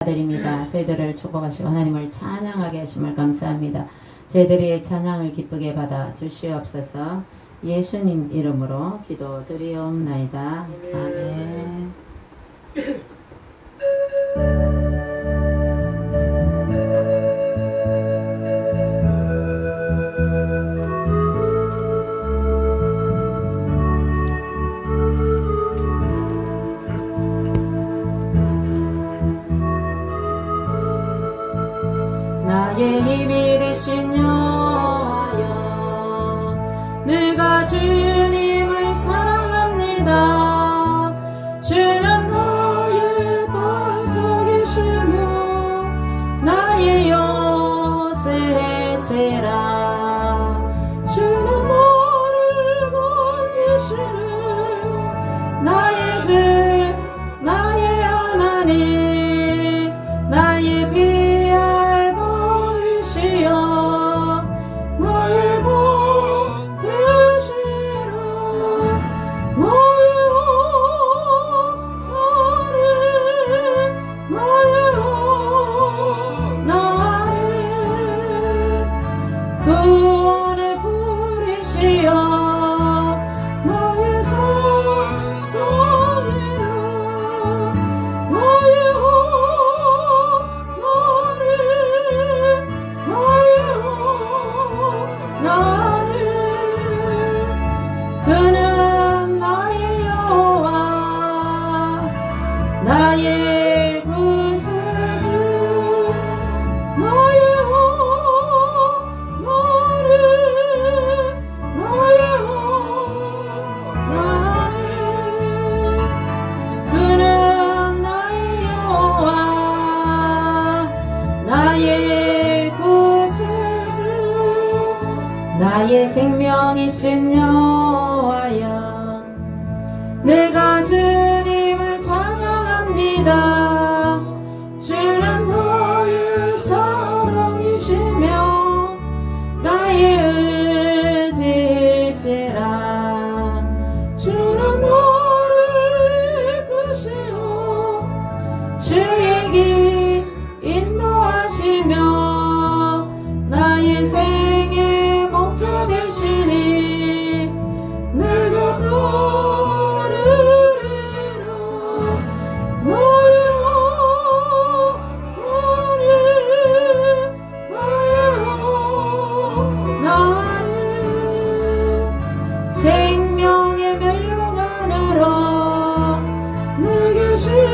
드립니다. 저희들을 축복하시고 하나님을 찬양하게 하심을 감사합니다. 저희들이 찬양을 기쁘게 받아 주시옵소서. 예수님 이름으로 기도드리옵나이다. 아멘. 나의 힘이 되신 여호와여, 내가 주님을 사랑합니다. 주는 나의 반석이시며 나의 요새세라. 주는 나를 건지시는 나의 주, 나의 하나님, 나의 피할 나의 복 되시라. 나의 구원의 불이시여 나의 선선이라. 나의 그는 나의 여호와, 나의 구세주, 나의 그는 나의 여호와, 나의 구세주, 나의 생명이신 여호와여, 내가 주님을 찬양합니다. 주는 나의 사랑이시며 나의 의지시라. 주는 나를 이끄시어 주의 길 인도하시며 나의 생의 목자 되시니 내가 따르리라. 나의 하나님, 생명의 멸류관으로 내게 씌우소서.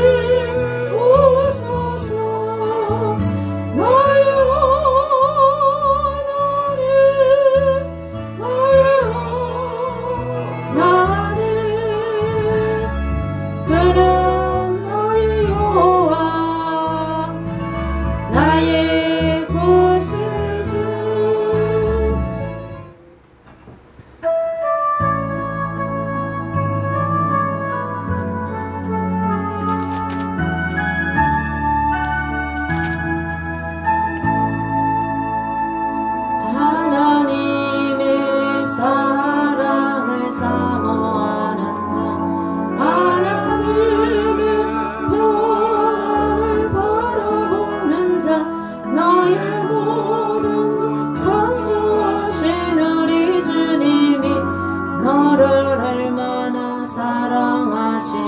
나의 하나님, 그는 나의 여호와, 나의 구세주. 하나님의 사랑을 사모하는 자, 하나님의 평안을 바라보는 자, 나의 모든 창조하신 우리 주님이 너를 얼마나 사랑하시는지,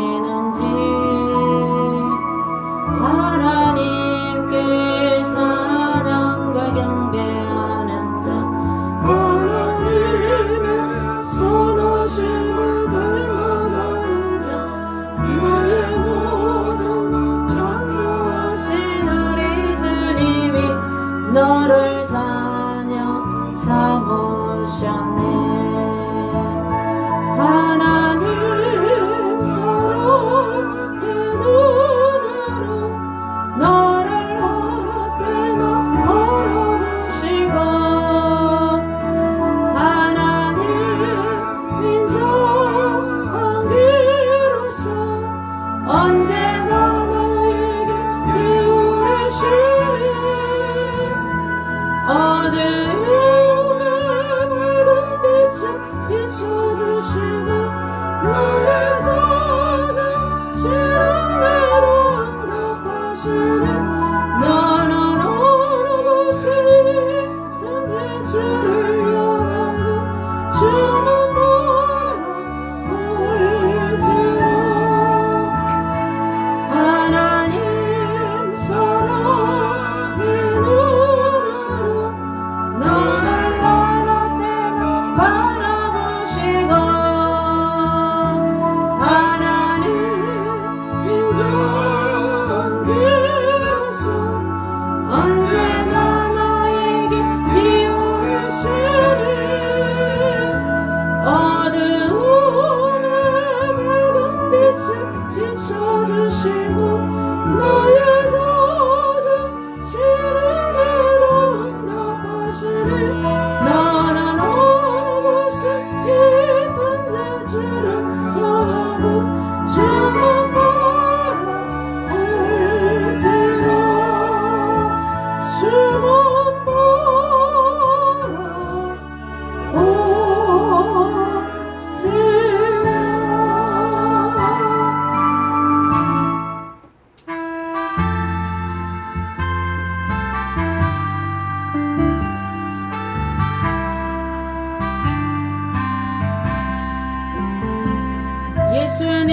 하나님께 찬양과 경배하는 자, 하나님의 선하심을 닮아가는 자, 나의 모든 창조하신 우리 주님이 너를 자녀 삼으셨네. 하나님 사랑의 눈으로 너를 하나님께나 바라보시고, 하나님 인자하기로서 언제나 너에게 기울이시니 어두움에 맑은 빛을 비춰주시고 나의 작은 시련에도 응답하시는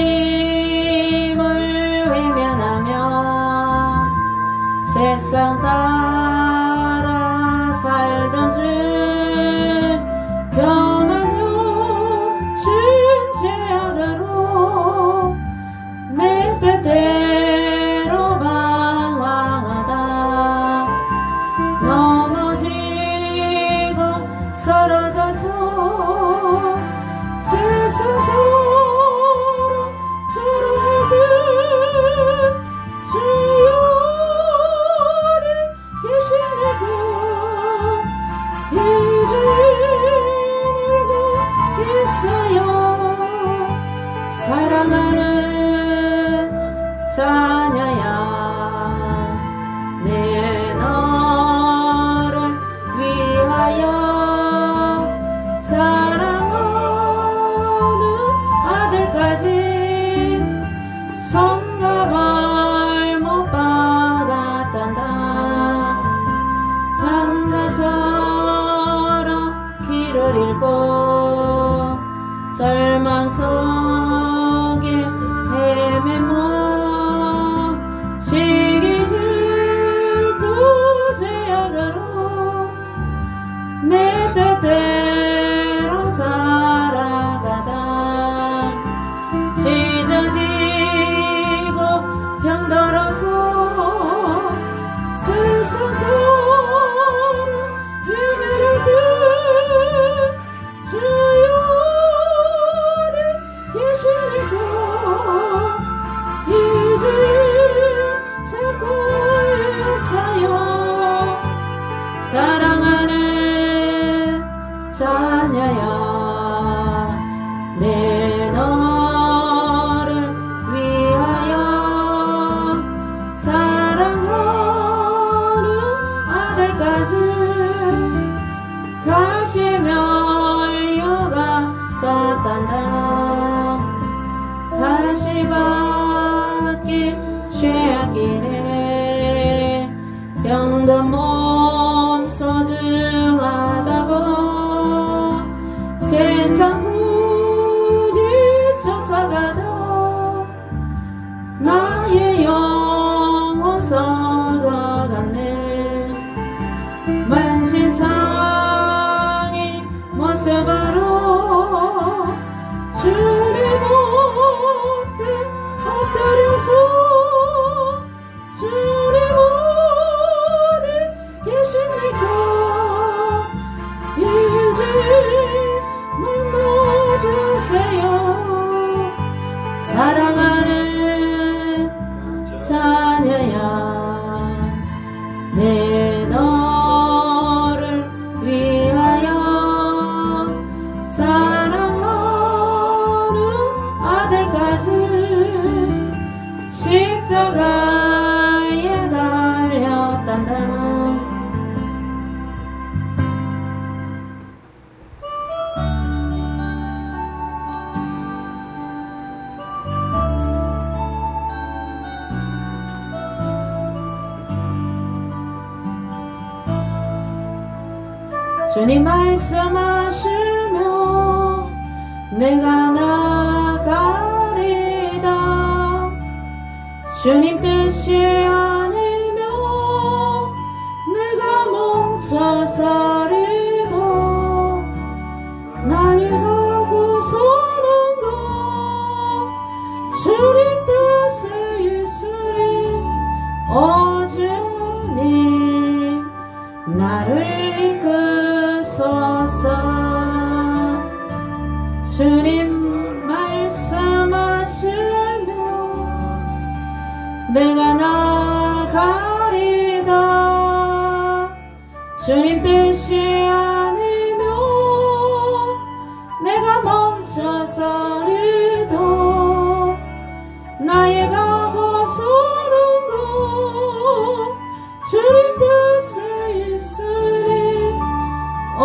예수님을 외면하며 세상 따라 살던 중 병만 욕심 죄악으로 내 뜻대로 방황하다 넘어지고 쓰러져서 세상 사랑하는 자녀야 내 너를 위하여 사랑하는 아들까지 성갑을 못 받았단다 밤낮처럼 길을 잃고 절망 속에 헤매모 시기 질투 죄악으로 내 뜻대로 살아가다 찢어지고 병들어서 세상 사랑 예배를 든 주여 예수님과 이제 찾고 있어요 사랑하는 자녀야 내 너를 위하여 사랑하는 아들까지 가시멸류가 쌌단다 가시밭길 죄악이네 병든 몸 소중하다고 세상 굳이 쫓아가다 나의 영혼 썩어갔네 만신창이 모습으로 주님 앞에 엎드려서 주님 어디 주님 말씀하시며 내가 나가리다. 주님 뜻이 아니면 내가 멈춰서리다. 나의 가고 서는 것 주님 뜻에 있으리. 오 주님 나를 이끄소서. 주님 말씀하시며 내가 나가리다. 주님 뜻이 아니면 내가 멈춰서리다. 나의 가고 서는 것 주님 뜻에 있으리. 오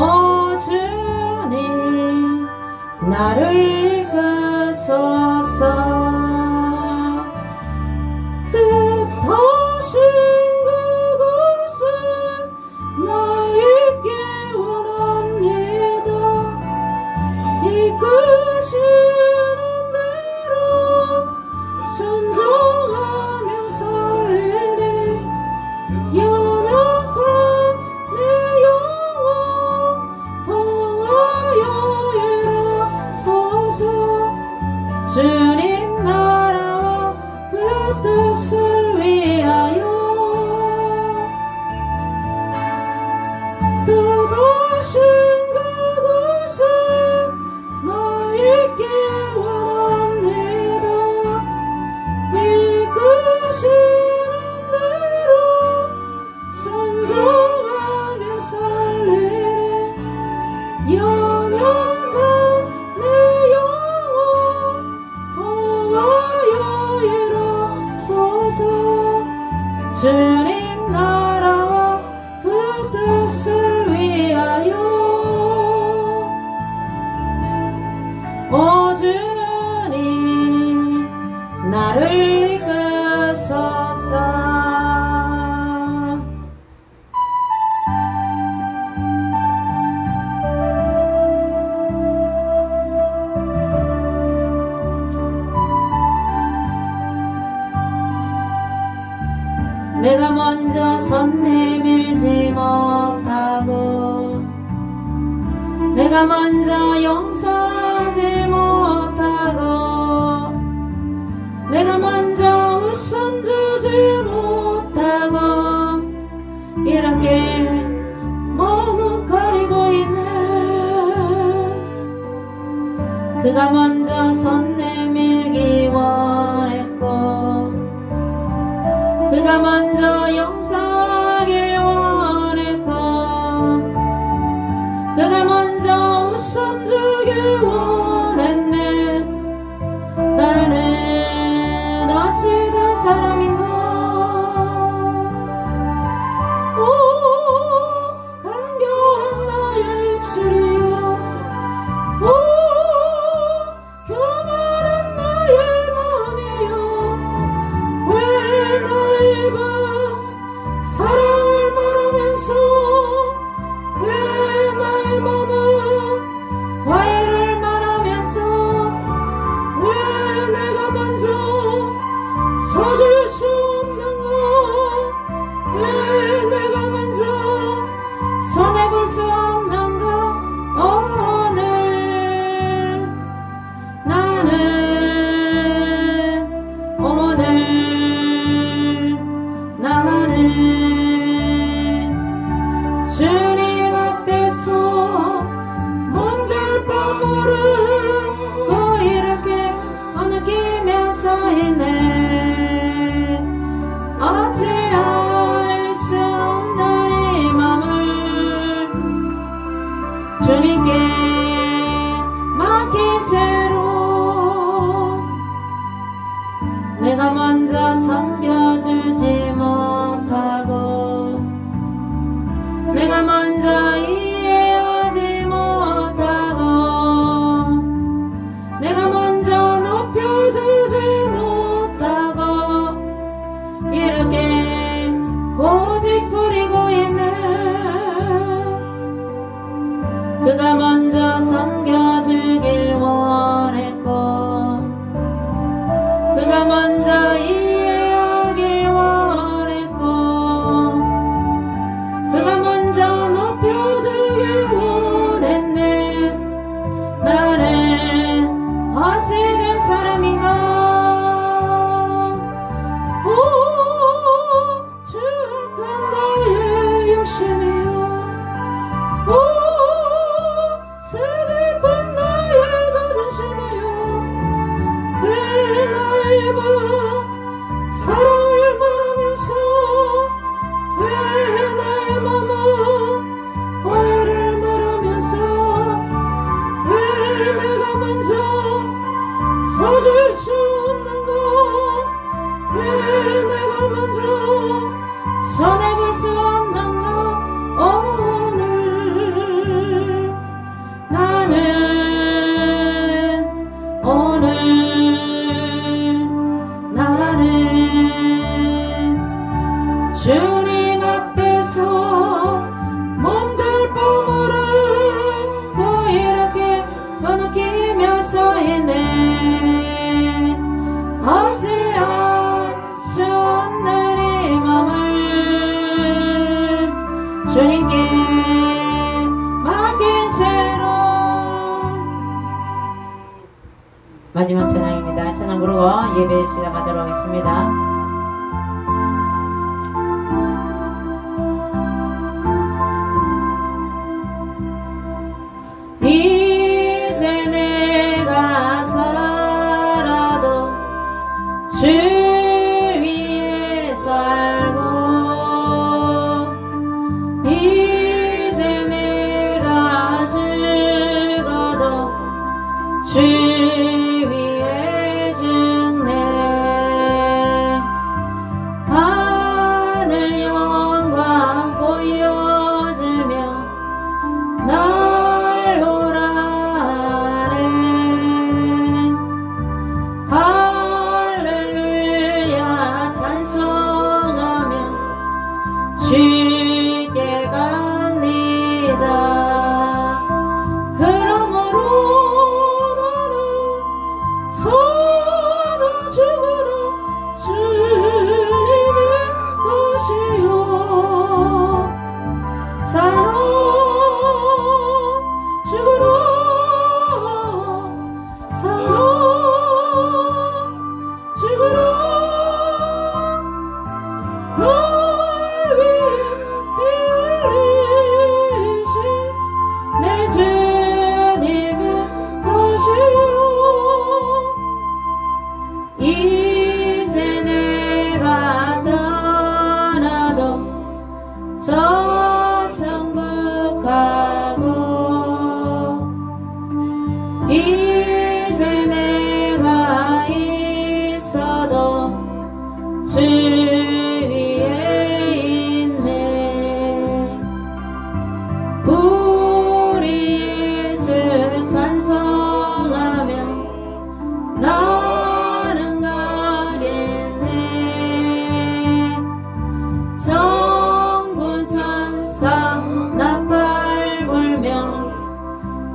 주님 나를 이끄소서. 뜻하신 그곳에 나 있기 원합니다. 이끄시는 대로 순종하며 살리리. 연약한 내 영혼 통하여 일어서서 주님 나라와 그 뜻을 위하여 뜻하신 그곳에 나 있기 원합니다. 이끄시는 대로 순종하며 살리리. 연약한 내 영혼 통하여 일어서서 주님 나라와 그 뜻을 위하여 오 주님 나를 이끄소서. 내가 먼저 손 내밀지 못하고 내가 먼저 용서하지 못하고 내가 먼저 웃음 주지 못하고 이렇게 머뭇거리고 있네. 그가 먼저 손 내밀기 원했고 그가 먼저 용서하길 원했고 그가 먼저 웃음 주길 원했네. 나는 어찌된 사람인가. 오 간교한 나의 입술이여. 오 교만한 나의 마음이여. 왜 나의 맘 그가 먼저 섬겨주길 원했고 그가 먼저 이해하길 원했고 그가 먼저 높여주길 원했네. 나는 어찌된 사람인가. 오 주악한 나의 욕심이여 오 슬픈 나의 자존심이여 왜 나의 맘 사랑을 말하면서 왜 나의 맘은 화해를 말하면서 왜 내가 먼저 서줄 수 없는가. 왜 내가 먼저 손해볼 수 없는가. 오늘 나는 주님 앞에서 몸둘 바모를 또 이렇게 거느끼며 서 있네. 어찌할 수 없는 이 맘을 주님께 맡긴 채로. 마지막 찬양입니다. 찬양 부르고 예배 시작하도록 하겠습니다. 이제 내가 살아도 주 위에 살고 이제 내가 죽어도 주 위에 죽네. 하늘 영광 보여주며 날 할렐루야 찬송하며 주께 갑니다. 그러므로 나는 서로 죽으라 주님의 것이요 살아 죽으라 살아 죽으라 널 위해 흘리신 내 주님의 것이요 이제 내가 떠나도 저 천국 가고 이제 내가 있어도 주 위에 있네. 우리 예수 찬송하며 나는 가겠네. 정군 천사 나팔 불며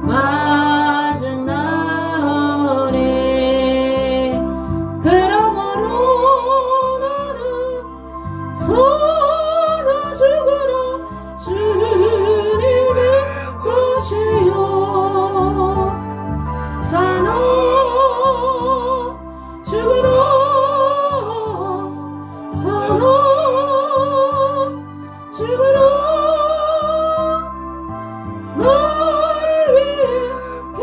마중 나오네. 그러므로 나는 서로 죽으라 주님의 것이요 살아 죽으라 살아 죽으라 널 위해 피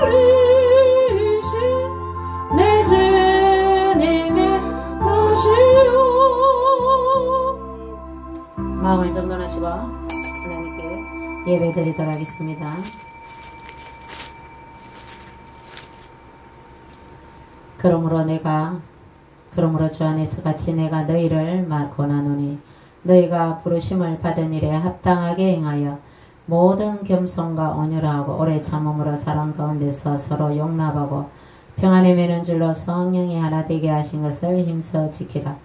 흘리신 내 주님의 것이요. 마음을 정돈하시고 하나님께 예배 드리도록 하겠습니다. 그러므로 주 안에서 같이 내가 너희를 권하노니 너희가 부르심을 받은 일에 합당하게 행하여 모든 겸손과 온유하고 오래 참음으로 사랑 가운데서 서로 용납하고 평안에 매는 줄로 성령이 하나 되게 하신 것을 힘써 지키라.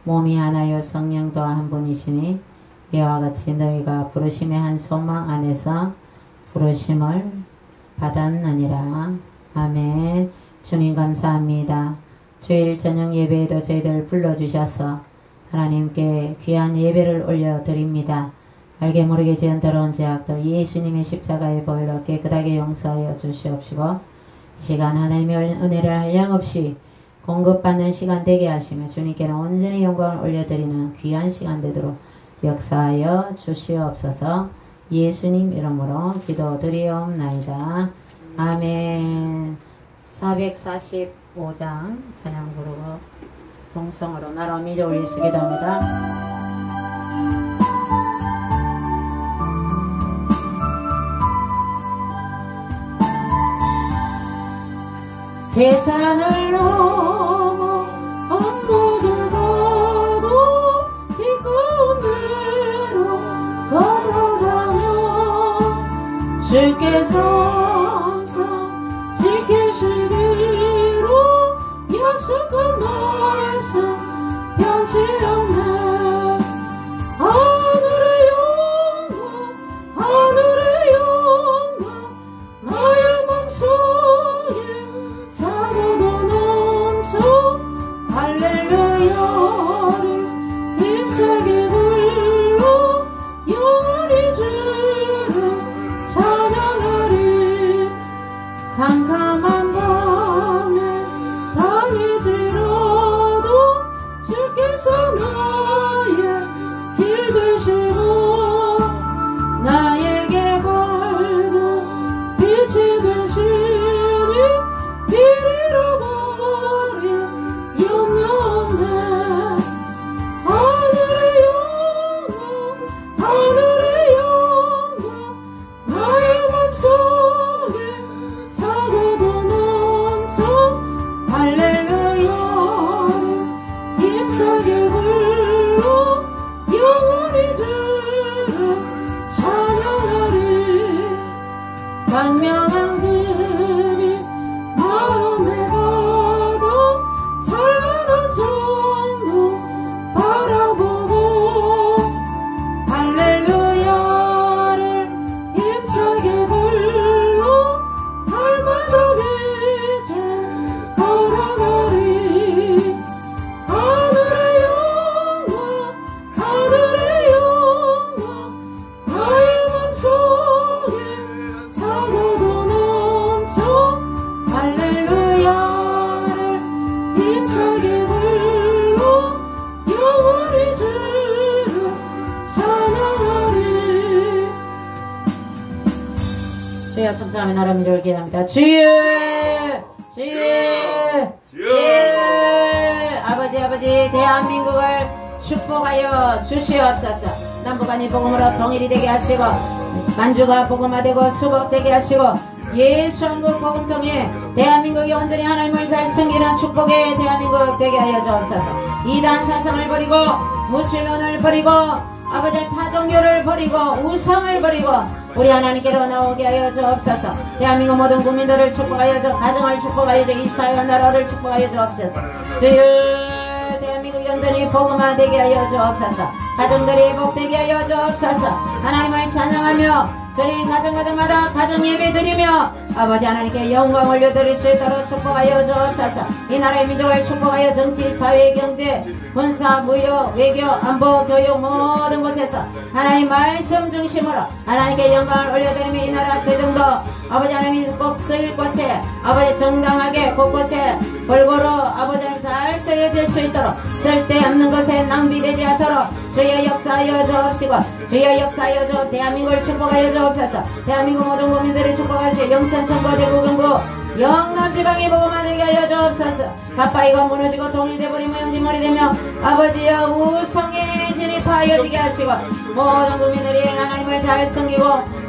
몸이 하나요 성령도 한 분이시니 이와 같이 너희가 부르심의 한 소망 안에서 부르심을 받았느니라. 아멘. 주님 감사합니다. 주일 저녁 예배에도 저희들 불러주셔서 하나님께 귀한 예배를 올려드립니다. 알게 모르게 지은 더러운 죄악들 예수님의 십자가의 보혈로 깨끗하게 용서하여 주시옵시고 이 시간 하나님의 은혜를 한량없이 공급받는 시간 되게 하시며 주님께는 온전히 영광을 올려드리는 귀한 시간 되도록 역사하여 주시옵소서. 예수님 이름으로 기도드리옵나이다. 아멘. 445장 찬양 부르고 동성으로 나라 미저 올리시 기도합니다. 대산을 넘어 아무도 가도 이 가운데로 걸어가며 주께서 지키시기로 약속한 말씀 변치 않네. 하늘의 영광 하늘의 영광 나의 맘속에 사고도 넘쳐 할렐루야를 힘차게 불러 영원히 주를 찬양하리. 캄캄한 밤에 다닐지라도 주께서 나의 길 되시고 나에게 밝은 빛이 되시니 길 잃어버린 영영 없네. 하늘의 영광 하늘의 영광 나의 맘속에 사고도 넘쳐 할렐루야를 힘차게 불러 영원히 주를 찬양하리. 광명한 금이 마음에 받아 찬란한 정로 바라보고 할렐루야를 힘차게 불러 날마다 빛을 걸어가리. 하늘의 영광 하늘의 영광 나의 맘속에 사고도 넘쳐 할렐루야를 힘차게 불러 영원히 주를 찬양하리. 주여 섬사함의 나라 민족을 기도합니다. 주여 아버지 대한민국을 축복하여 주시옵소서. 남북한이 복음으로 통일이 되게 하시고 만주가 복음화되고 수복되게 하시고 예수 한국 복음 통해 대한민국이 온전히 하나님을 잘 섬기는 축복의 대한민국 되게 하여 주옵소서. 이단 사상을 버리고 무신론을 버리고 아버지 파종교를 버리고 우상을 버리고 우리 하나님께로 나오게 하여 주옵소서. 대한민국 모든 국민들을 축복하여 주 가정을 축복하여 주 이 사회와 나라를 축복하여 주옵소서. 주여 대한민국이 온전히 복음화되게 하여 주옵소서. 가정들이 복되게 하여 주옵소서. 하나님을 찬양하며 저희 가정마다 가정 예배 드리며 아버지 하나님께 영광 올려드릴 수 있도록 축복하여 주옵소서. 이 나라의 민족을 축복하여 정치, 사회, 경제, 군사, 무역, 외교, 안보, 교육 모든 곳에서 하나님 말씀 중심으로 하나님께 영광을 올려드리며 이 나라 재정도 아버지 하나님이 꼭 쓰일 곳에 아버지 정당하게 곳곳에 골고루 아버지를 잘 쓰여질 수 있도록 쓸데없는 것에 낭비되지 않도록 주여 역사하여 주옵시고 주여 역사하여 주 대한민국을 축복하여 주옵소서. 대한민국 모든 국민들을 축복하시고 영천 천고 대구경구 영남지방이 복음화되게 하여 주옵소서. 가파이가 무너지고 통일되버리며 영지머리 되며 아버지여 우성에 진입하여 지게 하시고 모든 국민들이 하나님을 잘 섬기고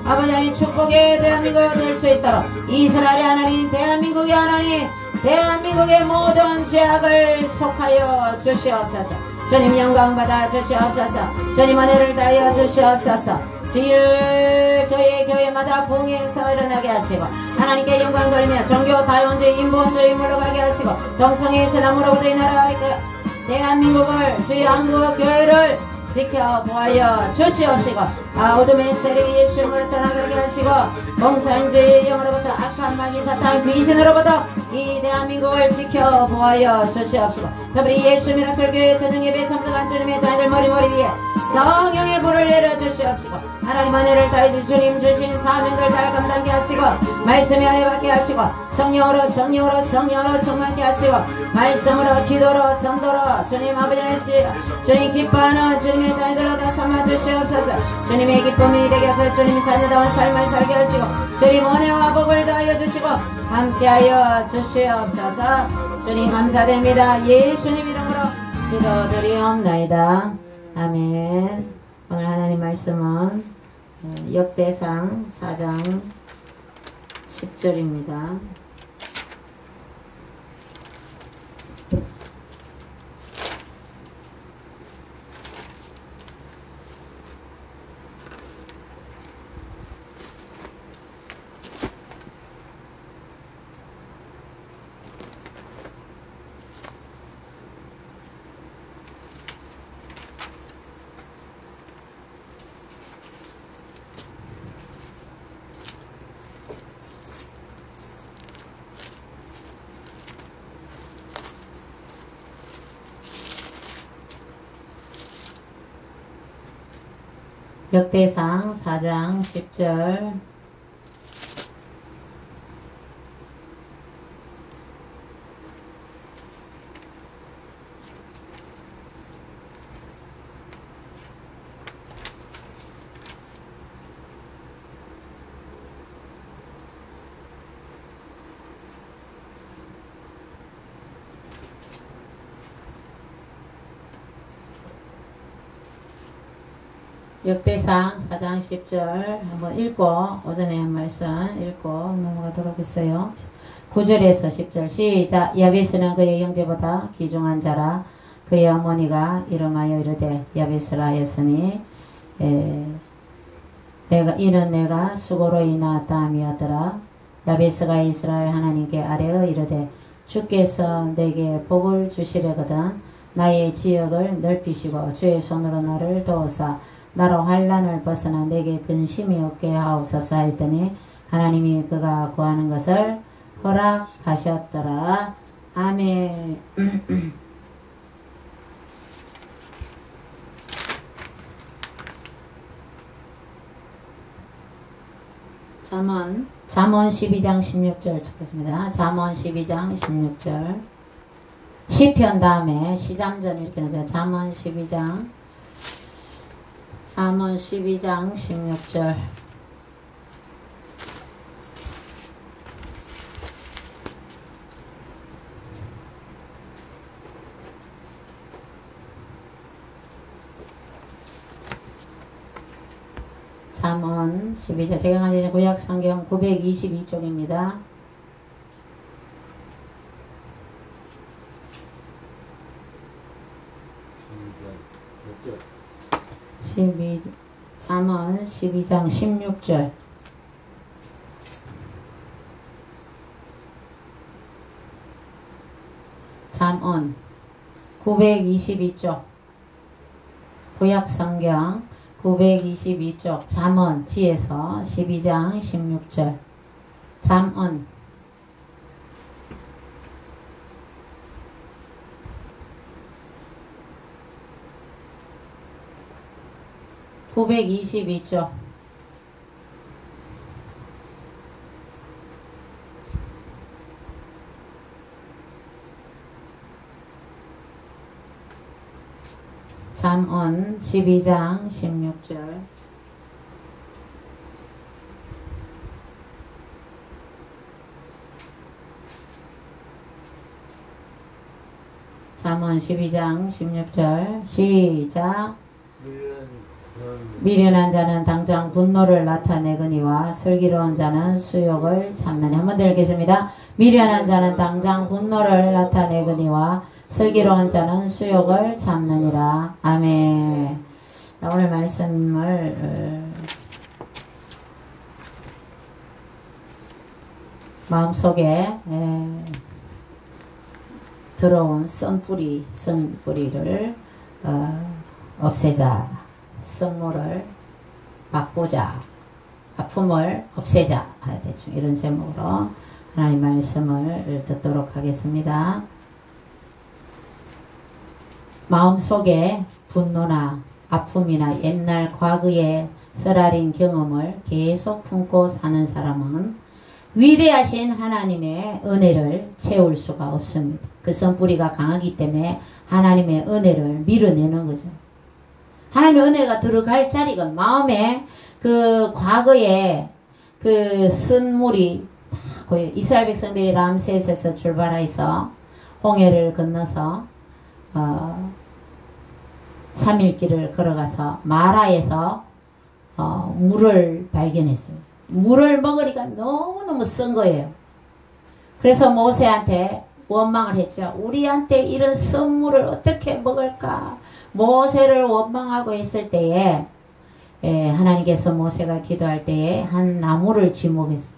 아버지 하나님 축복의 대한민국을 될 수 있도록 이스라엘의 하나님 대한민국의 하나님 대한민국의 모든 죄악을 속하여 주시옵소서. 주님 영광 받아 주시옵소서. 주님 은혜를 다하여 주시옵소서. 주여 저희 교회마다 부흥의 행사가 일어나게 하시고 하나님께 영광 돌리며 종교 다원주의 인본주의 물러가게 하시고 동성애 이슬람으로부터 이 나라 대한민국을 주여 한국 교회를 지켜보아여 주시옵시고 어둠의 세력이 예수님으로 떠나가게 하시고 공산주의 영으로부터 악한 마귀 사탄 귀신으로부터 이 대한민국을 지켜보아여 주시옵시고 우리 예수 미라클 교회 저녁예배 참석한 주님의 자녀들 머리 위에 성령의 불을 내려주시옵시고 하나님 은혜를 다해 주님 주신 사명들 잘 감당케 하시고 말씀에 안에 받게 하시고 성령으로 충만케 하시고 말씀으로 기도로 전도로 주님 아버지를 주님 기뻐하는 주님의 자녀들로 다 삼아 주시옵소서. 주님의 기쁨이 되게 하셔서 주님 자녀다운 삶을 살게 하시고 주님 은혜와 복을 더하여 주시고 함께하여 주시옵소서. 주님 감사드립니다. 예수님 이름으로 기도드리옵나이다. 아멘. 오늘 하나님 말씀은 역대상 4장 10절입니다. 역대상 4장 10절 역대상 4장 10절 한번 읽고 오전에 한 말씀 읽고 넘어가도록 하겠어요. 9절에서 10절 시작. 야베스는 그의 형제보다 귀중한 자라. 그의 어머니가 이름하여 이르되 야베스라 하였으니 이는 내가 수고로 인하였다 함이었더라. 야베스가 이스라엘 하나님께 아뢰어 이르되 주께서 내게 복을 주시려거든 나의 지역을 넓히시고 주의 손으로 나를 도우사 나로 환난을 벗어나 내게 근심이 없게 하옵소서 했더니 하나님이 그가 구하는 것을 허락하셨더라. 아멘. 잠언 12장 16절 찾겠습니다. 잠언 12장 16절 시편 다음에 시잠전 이렇게 나죠. 잠언 12장 16절 잠언 12절 제가 가진 구약 성경 922쪽입니다. 잠언 12장 16절 잠언 922쪽 구약성경 922쪽 잠언 지에서 12장 16절 잠언 922쪽 잠언 12장 16절 잠언 12장 16절 시작. 미련한 자는 당장 분노를 나타내거니와 슬기로운 자는 수욕을 참느니. 한번 더 읽겠습니다. 미련한 자는 당장 분노를 나타내거니와 슬기로운 자는 수욕을 참느니라. 아멘. 오늘 말씀을 마음속에 들어온 쓴뿌리를 없애자. 쓴물을 바꾸자. 아픔을 없애자. 대충 이런 제목으로 하나님 말씀을 듣도록 하겠습니다. 마음속에 분노나 아픔이나 옛날 과거의 쓰라린 경험을 계속 품고 사는 사람은 위대하신 하나님의 은혜를 채울 수가 없습니다. 그 선뿌리가 강하기 때문에 하나님의 은혜를 밀어내는 거죠. 하나님의 은혜가 들어갈 자리가 마음에 그 과거에 그 쓴물이 다 이스라엘 백성들이 람세스에서 출발해서 홍해를 건너서 3일 길을 걸어가서 마라에서 물을 발견했어요. 물을 먹으니까 너무너무 쓴 거예요. 그래서 모세한테 원망을 했죠. 우리한테 이런 쓴 물을 어떻게 먹을까? 모세를 원망하고 있을 때에 하나님께서 모세가 기도할 때에 한 나무를 지목했어요.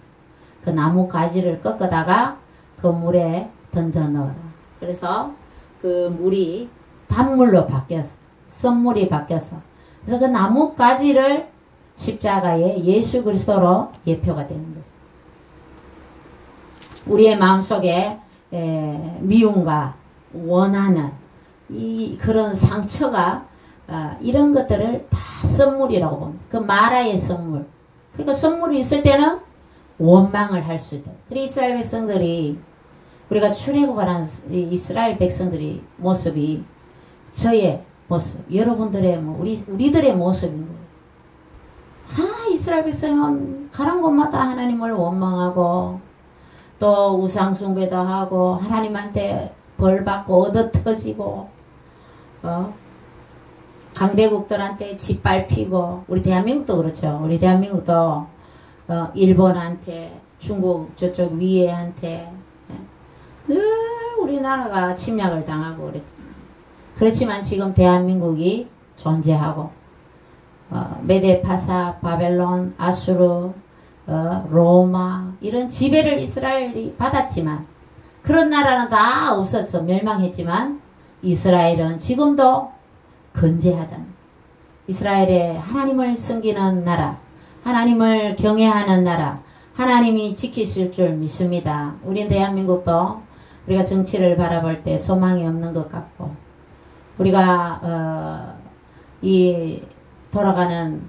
그 나무 가지를 꺾어다가 그 물에 던져 넣어라. 그래서 그 물이 단물로 바뀌었어. 쓴물이 바뀌었어. 그래서 그 나무 가지를 십자가에 예수 그리스도로 예표가 되는 거죠. 우리의 마음속에 미움과 원하는 그런 상처가 이런 것들을 다 선물이라고 봅니다. 그 마라의 선물. 그러니까 선물이 있을 때는 원망을 할 수 있다. 그리고 이스라엘 백성들이 우리가 출애굽을 한 이스라엘 백성들이 모습이 저의 모습, 여러분들의 우리들의 모습인 거예요. 이스라엘 백성은 가는 곳마다 하나님을 원망하고 또 우상숭배도 하고 하나님한테 벌받고 얻어터지고 강대국들한테 짓밟히고 우리 대한민국도 그렇죠. 우리 대한민국도 일본한테 중국 저쪽 위에한테 늘 우리나라가 침략을 당하고 그랬죠. 그렇지만 지금 대한민국이 존재하고 메데파사, 바벨론, 아수르, 로마 이런 지배를 이스라엘이 받았지만 그런 나라는 다 없었어. 멸망했지만 이스라엘은 지금도 건재하다. 이스라엘의 하나님을 섬기는 나라, 하나님을 경외하는 나라, 하나님이 지키실 줄 믿습니다. 우리 대한민국도 우리가 정치를 바라볼 때 소망이 없는 것 같고 우리가 이 돌아가는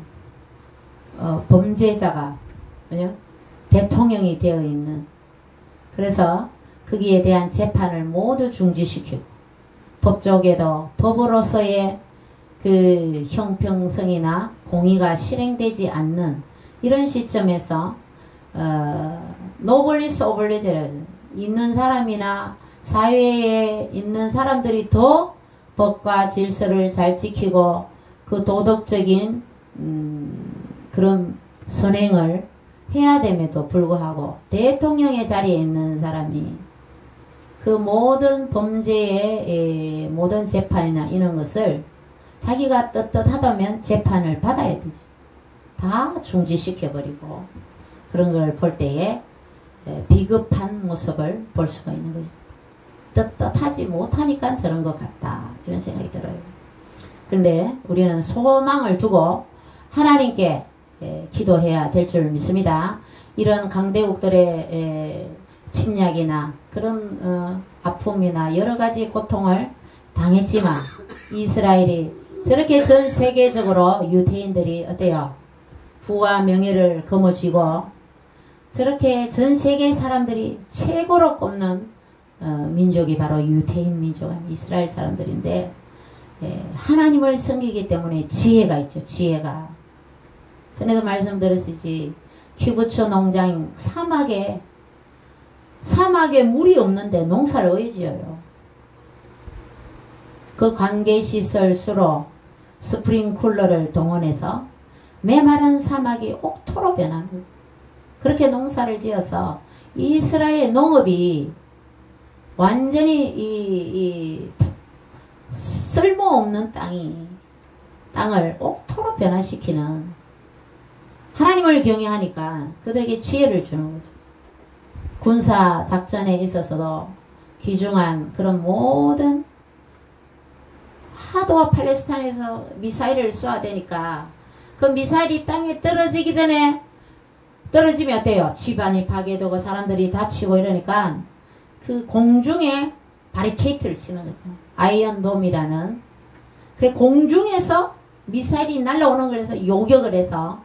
범죄자가 대통령이 되어 있는 그래서 거기에 대한 재판을 모두 중지시키고 법조계도 법으로서의 그 형평성이나 공의가 실행되지 않는 이런 시점에서 노블리스 오블리제를 있는 사람이나 사회에 있는 사람들이 더 법과 질서를 잘 지키고 그 도덕적인 그런 선행을 해야 됨에도 불구하고 대통령의 자리에 있는 사람이 그 모든 범죄의 모든 재판이나 이런 것을 자기가 떳떳하다면 재판을 받아야 되지. 다 중지시켜버리고 그런 걸 볼 때에 비겁한 모습을 볼 수가 있는 거죠. 떳떳하지 못하니까 저런 것 같다. 이런 생각이 들어요. 그런데 우리는 소망을 두고 하나님께 기도해야 될 줄 믿습니다. 이런 강대국들의 침략이나 그런 아픔이나 여러가지 고통을 당했지만 이스라엘이 저렇게 전 세계적으로 유대인들이 어때요? 부와 명예를 거머쥐고 저렇게 전 세계 사람들이 최고로 꼽는 민족이 바로 유대인 민족, 이스라엘 사람들인데 하나님을 섬기기 때문에 지혜가 있죠. 지혜가. 전에도 말씀드렸듯이 키부츠 농장 사막에 물이 없는데 농사를 왜 지어요? 그 관계시설 수로 스프링쿨러를 동원해서 메마른 사막이 옥토로 변합니다. 그렇게 농사를 지어서 이스라엘 농업이 완전히 쓸모없는 땅을 옥토로 변화시키는 하나님을 경외하니까 그들에게 지혜를 주는 거죠. 군사 작전에 있어서도 귀중한 그런 모든 하도 팔레스타인에서 미사일을 쏘아대니까 그 미사일이 땅에 떨어지기 전에 떨어지면 어때요? 집안이 파괴되고 사람들이 다치고 이러니까 그 공중에 바리케이트를 치는 거죠. 아이언돔이라는. 그래 공중에서 미사일이 날라오는 거에서 요격을 해서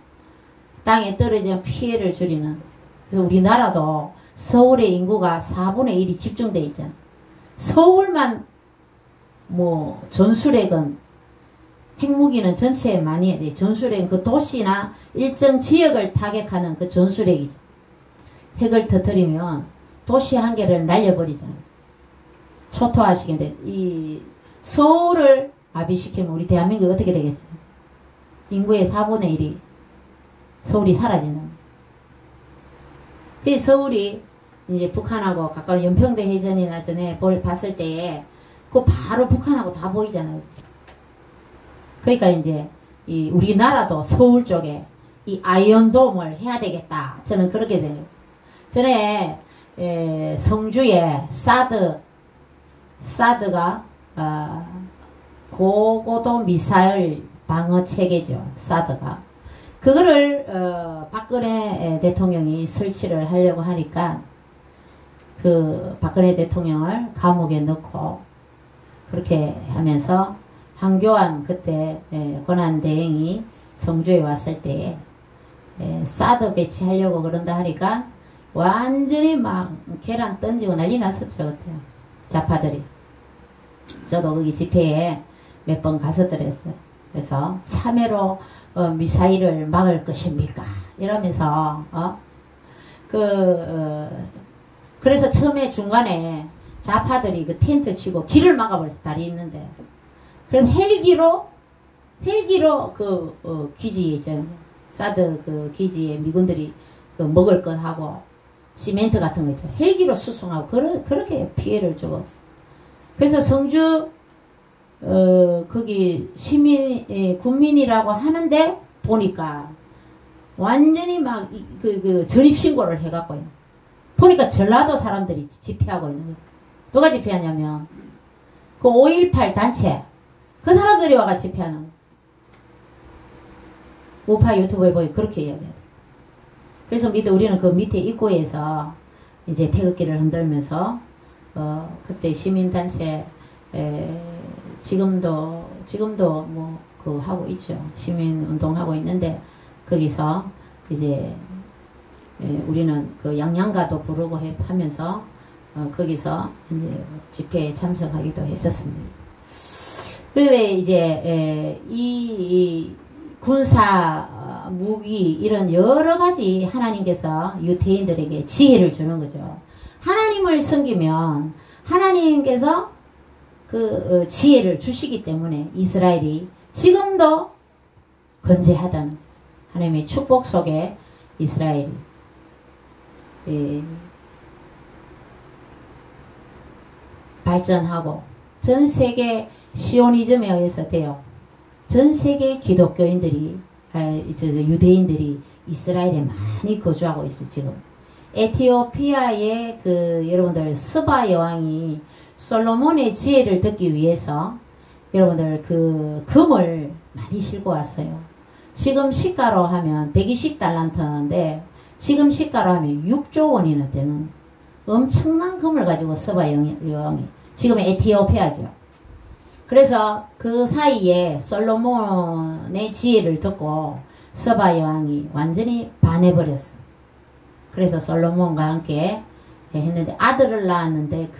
땅에 떨어지면 피해를 줄이는. 그래서 우리나라도 서울의 인구가 4분의 1이 집중돼 있잖아. 서울만 뭐 전술핵은 핵무기는 전체에 많이 해야 돼. 전술핵은 그 도시나 일정 지역을 타격하는 그 전술핵이죠. 핵을 터뜨리면 도시 한 개를 날려버리잖아요. 초토화시키는데 이 서울을 마비시키면 우리 대한민국이 어떻게 되겠어요? 인구의 4분의 1이 서울이 사라지는. 그 서울이 이제 북한하고 가까운 연평도 해전이나 전에 봤을 때에 그 바로 북한하고 다 보이잖아요. 그러니까 이제 이 우리나라도 서울 쪽에 이 아이언돔을 해야 되겠다. 저는 그렇게 생각해요. 전에 성주에 사드가 고고도 미사일 방어 체계죠. 사드가. 그거를 박근혜 대통령이 설치를 하려고 하니까 그 박근혜 대통령을 감옥에 넣고 그렇게 하면서 황교안 그때 권한대행이 성주에 왔을 때에 사드 배치하려고 그런다 하니까 완전히 막 계란 던지고 난리 났었죠. 그때 좌파들이. 저도 거기 집회에 몇 번 갔었더랬어요. 그래서 참외로 미사일을 막을 것입니까? 이러면서 그래서 처음에 중간에 좌파들이 그 텐트 치고 길을 막아버렸어. 다리 있는데. 그래서 헬기로 그 기지에 있잖아요. 사드 그 기지에 미군들이 그 먹을 것 하고 시멘트 같은 거 있죠. 헬기로 수송하고 그렇게 피해를 주었어. 그래서 성주 거기 군민이라고 하는데 보니까 완전히 막 그 전입신고를 해갖고요. 보니까 전라도 사람들이 집회하고 있는 거죠. 누가 집회하냐면 그 5.18 단체 그 사람들이 와가 집회하는 거예요. 우파 유튜브에 보니 그렇게 이야기해요. 그래서 우리는 그 밑에 입구에서 이제 태극기를 흔들면서 그때 시민단체 지금도 뭐 그 하고 있죠. 시민운동 하고 있는데 거기서 이제 우리는 그 양양가도 부르고 하면서 거기서 이제 집회에 참석하기도 했었습니다. 그리고 이제 이 군사 무기 이런 여러 가지 하나님께서 유대인들에게 지혜를 주는 거죠. 하나님을 섬기면 하나님께서 그 지혜를 주시기 때문에 이스라엘이 지금도 건재하다는 거죠. 하나님의 축복 속에 이스라엘이 발전하고 전 세계 시오니즘에 의해서 돼요. 전 세계 기독교인들이 유대인들이 이스라엘에 많이 거주하고 있어요. 지금 에티오피아의 그 여러분들 스바 여왕이 솔로몬의 지혜를 듣기 위해서 여러분들 그 금을 많이 싣고 왔어요. 지금 시가로 하면 120달란트인데 지금 시가로 하면 6조 원이나 되는 엄청난 금을 가지고 스바 여왕이 지금 에티오피아죠. 그래서 그 사이에 솔로몬의 지혜를 듣고 스바 여왕이 완전히 반해버렸어. 그래서 솔로몬과 함께 했는데 아들을 낳았는데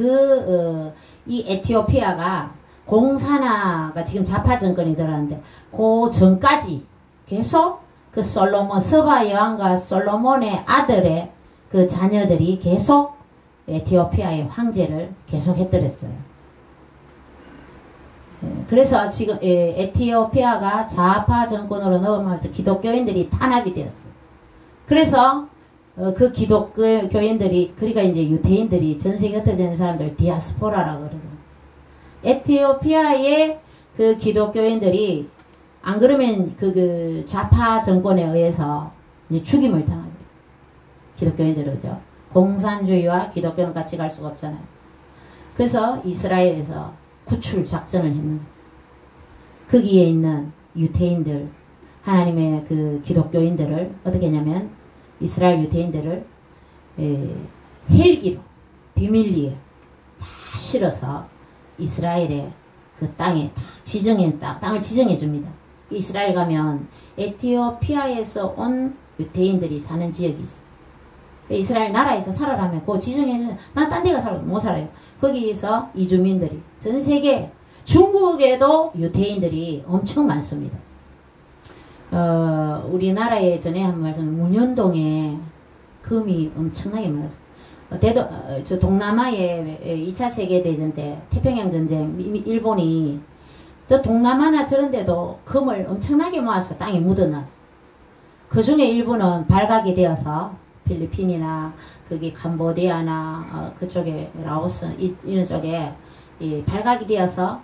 이 에티오피아가 공산화가 지금 좌파 정권이 들어왔는데 그 전까지 계속 그 스바 여왕과 솔로몬의 아들의 그 자녀들이 계속 에티오피아의 황제를 계속 했더랬어요. 그래서 지금 에티오피아가 좌파 정권으로 넘어가면서 기독교인들이 탄압이 되었어요. 그래서 그 기독교인들이 그러니까 이제 유대인들이 전 세계 흩어지는 사람들 디아스포라라고 그러죠. 에티오피아의 그 기독교인들이 안 그러면 그 좌파 정권에 의해서 이제 죽임을 당하죠. 기독교인들은 그죠. 공산주의와 기독교는 같이 갈 수가 없잖아요. 그래서 이스라엘에서 구출 작전을 했는 거예요. 거기에 있는 유태인들, 하나님의 그 기독교인들을 어떻게 했냐면 이스라엘 유태인들을 헬기로 비밀리에 다 실어서 이스라엘의 그 땅에 다 땅을 지정해 줍니다. 이스라엘 가면 에티오피아에서 온 유태인들이 사는 지역이 있어요. 이스라엘 나라에서 살아라면 그 지정에는 난 딴 데가 살아도 못 살아요. 거기에서 이주민들이 전 세계 중국에도 유태인들이 엄청 많습니다. 우리나라에 전에 한 말씀 문현동에 금이 엄청나게 많았어요. 저 동남아에 2차 세계대전 때 태평양 전쟁 일본이 또 동남아나 저런 데도 금을 엄청나게 모아서 땅에 묻어놨어. 그 중에 일부는 발각이 되어서 필리핀이나 거기 캄보디아나 그쪽에 라오스 이런 쪽에 발각이 되어서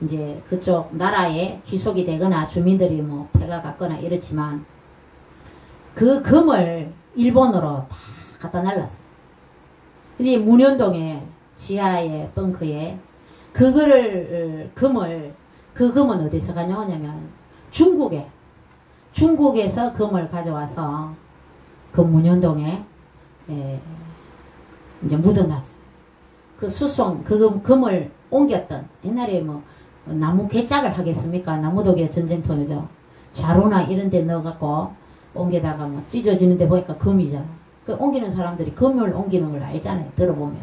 이제 그쪽 나라에 귀속이 되거나 주민들이 뭐 패가 갔거나 이렇지만 그 금을 일본으로 다 갖다 날랐어. 이제 문현동에 지하에 벙커에 그거를 그 금은 어디서 가져오냐면 중국에서 금을 가져와서 그 문현동에 이제 묻어놨어. 그 수송 그 금을 옮겼던 옛날에 뭐 나무 괴짝을 하겠습니까? 나무독의 전쟁터죠. 자루나 이런 데 넣어갖고 옮기다가 뭐 찢어지는 데 보니까 금이잖아. 그 옮기는 사람들이 금을 옮기는 걸 알잖아요. 들어보면.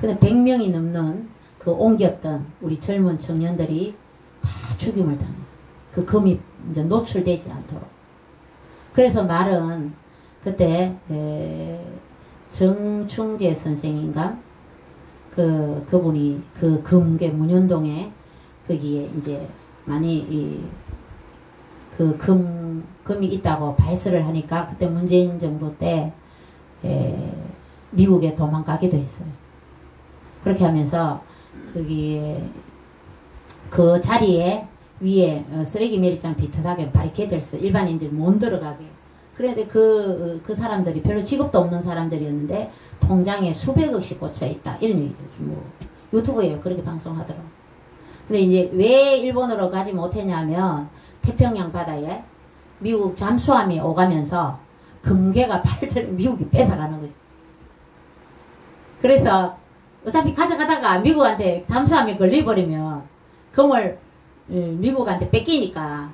근데 100명이 넘는 그 옮겼던 우리 젊은 청년들이 다 죽임을 당했어. 그 금이 이제 노출되지 않도록. 그래서 말은 그때 정충재 선생인가 그분이 그 금괴 문현동에 거기에 이제 많이 그 금이 있다고 발설을 하니까 그때 문재인 정부 때 미국에 도망가기도 했어요. 그렇게 하면서 거기에 그 자리에 위에 쓰레기 매립장 비슷하게 바리케이드를 써 일반인들이 못 들어가게. 그런데 그 사람들이 별로 직업도 없는 사람들이었는데 통장에 수백억씩 꽂혀 있다 이런 얘기죠. 뭐 유튜브에 그렇게 방송하더라고. 근데 이제 왜 일본으로 가지 못했냐면 태평양 바다에 미국 잠수함이 오가면서 금괴가 팔들 미국이 뺏어가는 거죠. 그래서 어차피 가져가다가 미국한테 잠수함에 걸려버리면 금을 미국한테 뺏기니까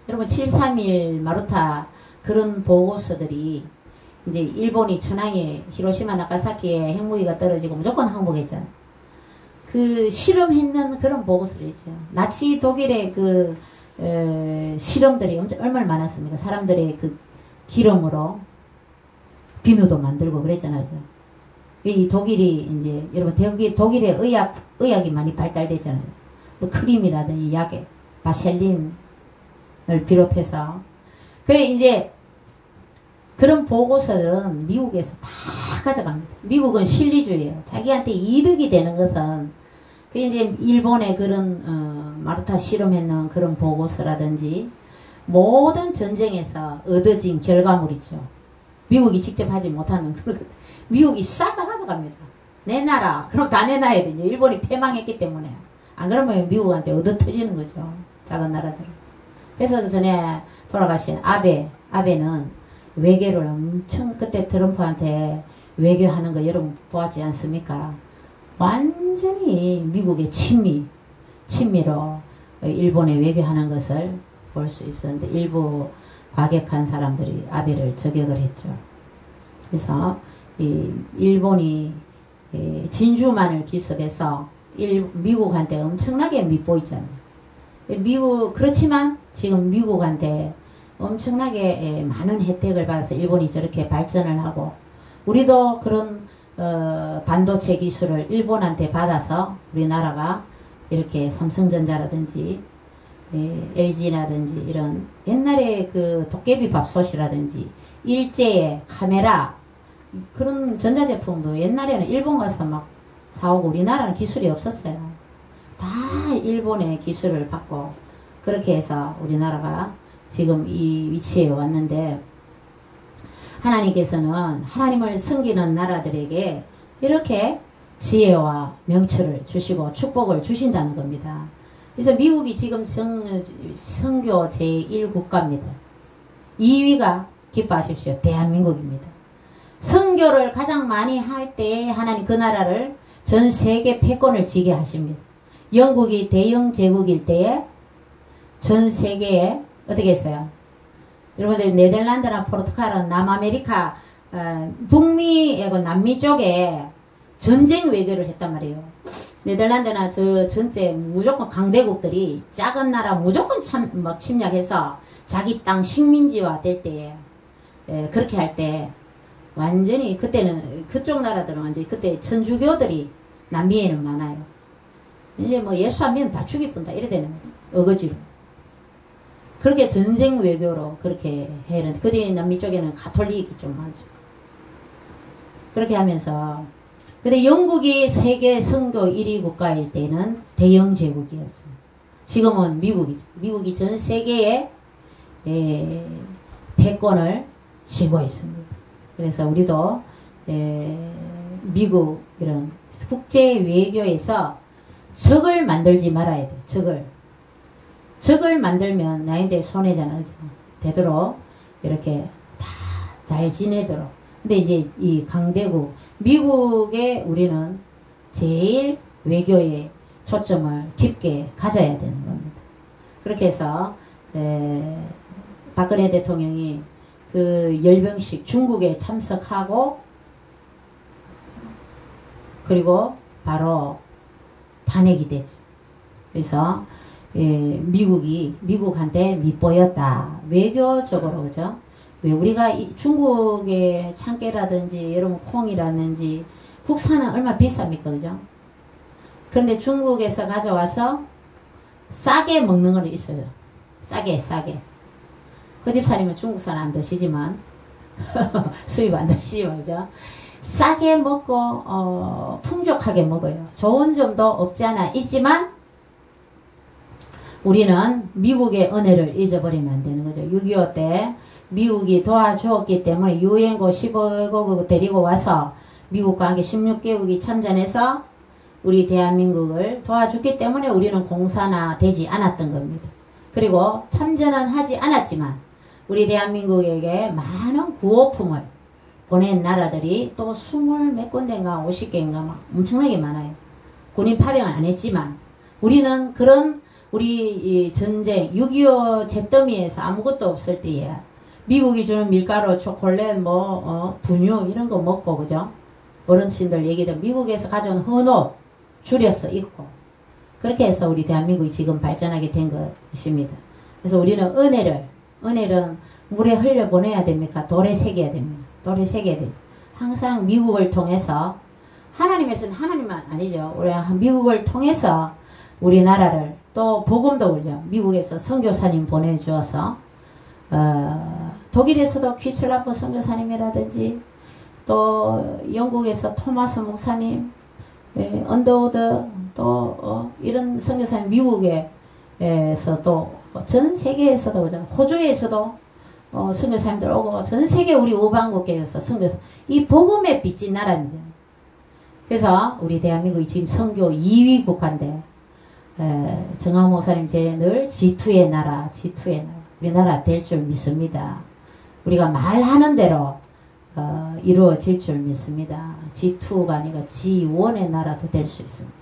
여러분 731 마루타 그런 보고서들이 이제 일본이 천황에 히로시마 나가사키에 핵무기가 떨어지고 무조건 항복했잖아. 그 실험했는 그런 보고서를 했죠. 나치 독일의 그 실험들이 얼마나 많았습니까? 사람들의 그 기름으로 비누도 만들고 그랬잖아요. 이 독일이 이제 여러분 독일의 의학이 많이 발달됐잖아요. 뭐 크림이라든지 약에 바셀린을 비롯해서 그 이제 그런 보고서들은 미국에서 다 가져갑니다. 미국은 실리주의예요. 자기한테 이득이 되는 것은 그 이제 일본의 그런 마루타 실험했는 그런 보고서라든지 모든 전쟁에서 얻어진 결과물이죠. 미국이 직접 하지 못하는 그런 미국이 싹 다 가져갑니다. 내 나라 그럼 다 내놔야 되죠. 일본이 패망했기 때문에 안 그러면 미국한테 얻어 터지는 거죠. 작은 나라들은. 그래서 전에 돌아가신 아베는 외교를 엄청 그때 트럼프한테 외교하는 거 여러분 보았지 않습니까? 완전히 미국의 친미로 일본에 외교하는 것을 볼 수 있었는데 일부 과격한 사람들이 아베를 저격을 했죠. 그래서 이 일본이 진주만을 기습해서 미국한테 엄청나게 밉보이잖아요. 그렇지만 지금 미국한테 엄청나게 많은 혜택을 받아서 일본이 저렇게 발전을 하고 우리도 그런 반도체 기술을 일본한테 받아서 우리나라가 이렇게 삼성전자라든지 LG라든지 이런 옛날에 그 도깨비 밥솥이라든지 일제의 카메라 그런 전자제품도 옛날에는 일본 가서 막 사오고 우리나라는 기술이 없었어요. 다 일본의 기술을 받고 그렇게 해서 우리나라가 지금 이 위치에 왔는데 하나님께서는 하나님을 섬기는 나라들에게 이렇게 지혜와 명철을 주시고 축복을 주신다는 겁니다. 그래서 미국이 지금 선교 제1국가입니다. 2위가 기뻐하십시오. 대한민국입니다. 선교를 가장 많이 할 때 하나님 그 나라를 전 세계 패권을 쥐게 하십니다. 영국이 대영 제국일 때에 전 세계에 어떻게 했어요? 여러분들 네덜란드나 포르투갈은 남아메리카 북미하고 남미 쪽에 전쟁 외교를 했단 말이에요. 네덜란드나 저 전체 무조건 강대국들이 작은 나라 무조건 침략해서 자기 땅 식민지화 될 때에 그렇게 할 때 완전히 그때는 그쪽 나라들은 완전히 그때 천주교들이 남미에는 많아요. 이제 뭐 예수 안 믿으면 다 죽이뿐다 이래 되는 거죠. 어거지로. 그렇게 전쟁 외교로 그렇게 해는 그 뒤에 남미 쪽에는 가톨릭이 좀 많죠. 그렇게 하면서 근데 영국이 세계 선교 1위 국가일 때는 대영 제국이었어요. 지금은 미국이죠. 미국이 전 세계에 패권을 쥐고 있습니다. 그래서 우리도 미국 이런 국제 외교에서 적을 만들지 말아야 돼. 적을 만들면 나한테 손해잖아요. 되도록 이렇게 다 잘 지내도록. 근데 이제 이 강대국 미국에 우리는 제일 외교에 초점을 깊게 가져야 되는 겁니다. 그렇게 해서 박근혜 대통령이 그 열병식 중국에 참석하고 그리고 바로 탄핵이 되죠. 그래서 미국한테 밑보였다. 외교적으로 그죠? 왜 우리가 중국의 참깨라든지 여러분 콩이라든지 국산은 얼마 비쌉니까 그죠? 그런데 중국에서 가져와서 싸게 먹는 건 있어요. 싸게. 그 집사님은 중국산 안 드시지만 수입 안 드시지만 그죠? 싸게 먹고 풍족하게 먹어요. 좋은 점도 없지 않아 있지만 우리는 미국의 은혜를 잊어버리면 안 되는 거죠. 6.25 때 미국이 도와주었기 때문에 유엔고 15개국 데리고 와서 미국과 함께 16개국이 참전해서 우리 대한민국을 도와줬기 때문에 우리는 공산화되지 않았던 겁니다. 그리고 참전은 하지 않았지만 우리 대한민국에게 많은 구호품을 보낸 나라들이 또 20몇 군데인가 50개인가 막 엄청나게 많아요. 군인 파병은 안 했지만 우리는 그런 우리 이 전쟁 6.25 잿더미에서 아무것도 없을 때에 미국이 주는 밀가루, 초콜릿, 분유 이런 거 먹고 그죠? 어르신들 얘기들 미국에서 가져온 헌옷 줄여서 입고 그렇게 해서 우리 대한민국이 지금 발전하게 된 것입니다. 그래서 우리는 은혜를 물에 흘려보내야 됩니까? 돌에 새겨야 됩니다. 돌에 새겨야 되죠. 항상 미국을 통해서 하나님에서는 하나님만 아니죠. 우리 미국을 통해서 우리나라를 또 복음도 그러죠. 미국에서 선교사님 보내주어서 독일에서도 퀴슬라프 선교사님이라든지 또 영국에서 토마스 목사님 언더우드 또 이런 선교사님 미국에서 또 전 세계에서도 그죠. 호주에서도 선교사님들 오고 전 세계 우리 우방국계에서 선교사 이 복음의 빛인 나라입니다. 그래서 우리 대한민국이 지금 선교 2위 국가인데 정황 목사님 제 늘 G2의 나라 우리나라 될 줄 믿습니다. 우리가 말하는 대로 이루어질 줄 믿습니다. G2가 아니라 G1의 나라도 될 수 있습니다.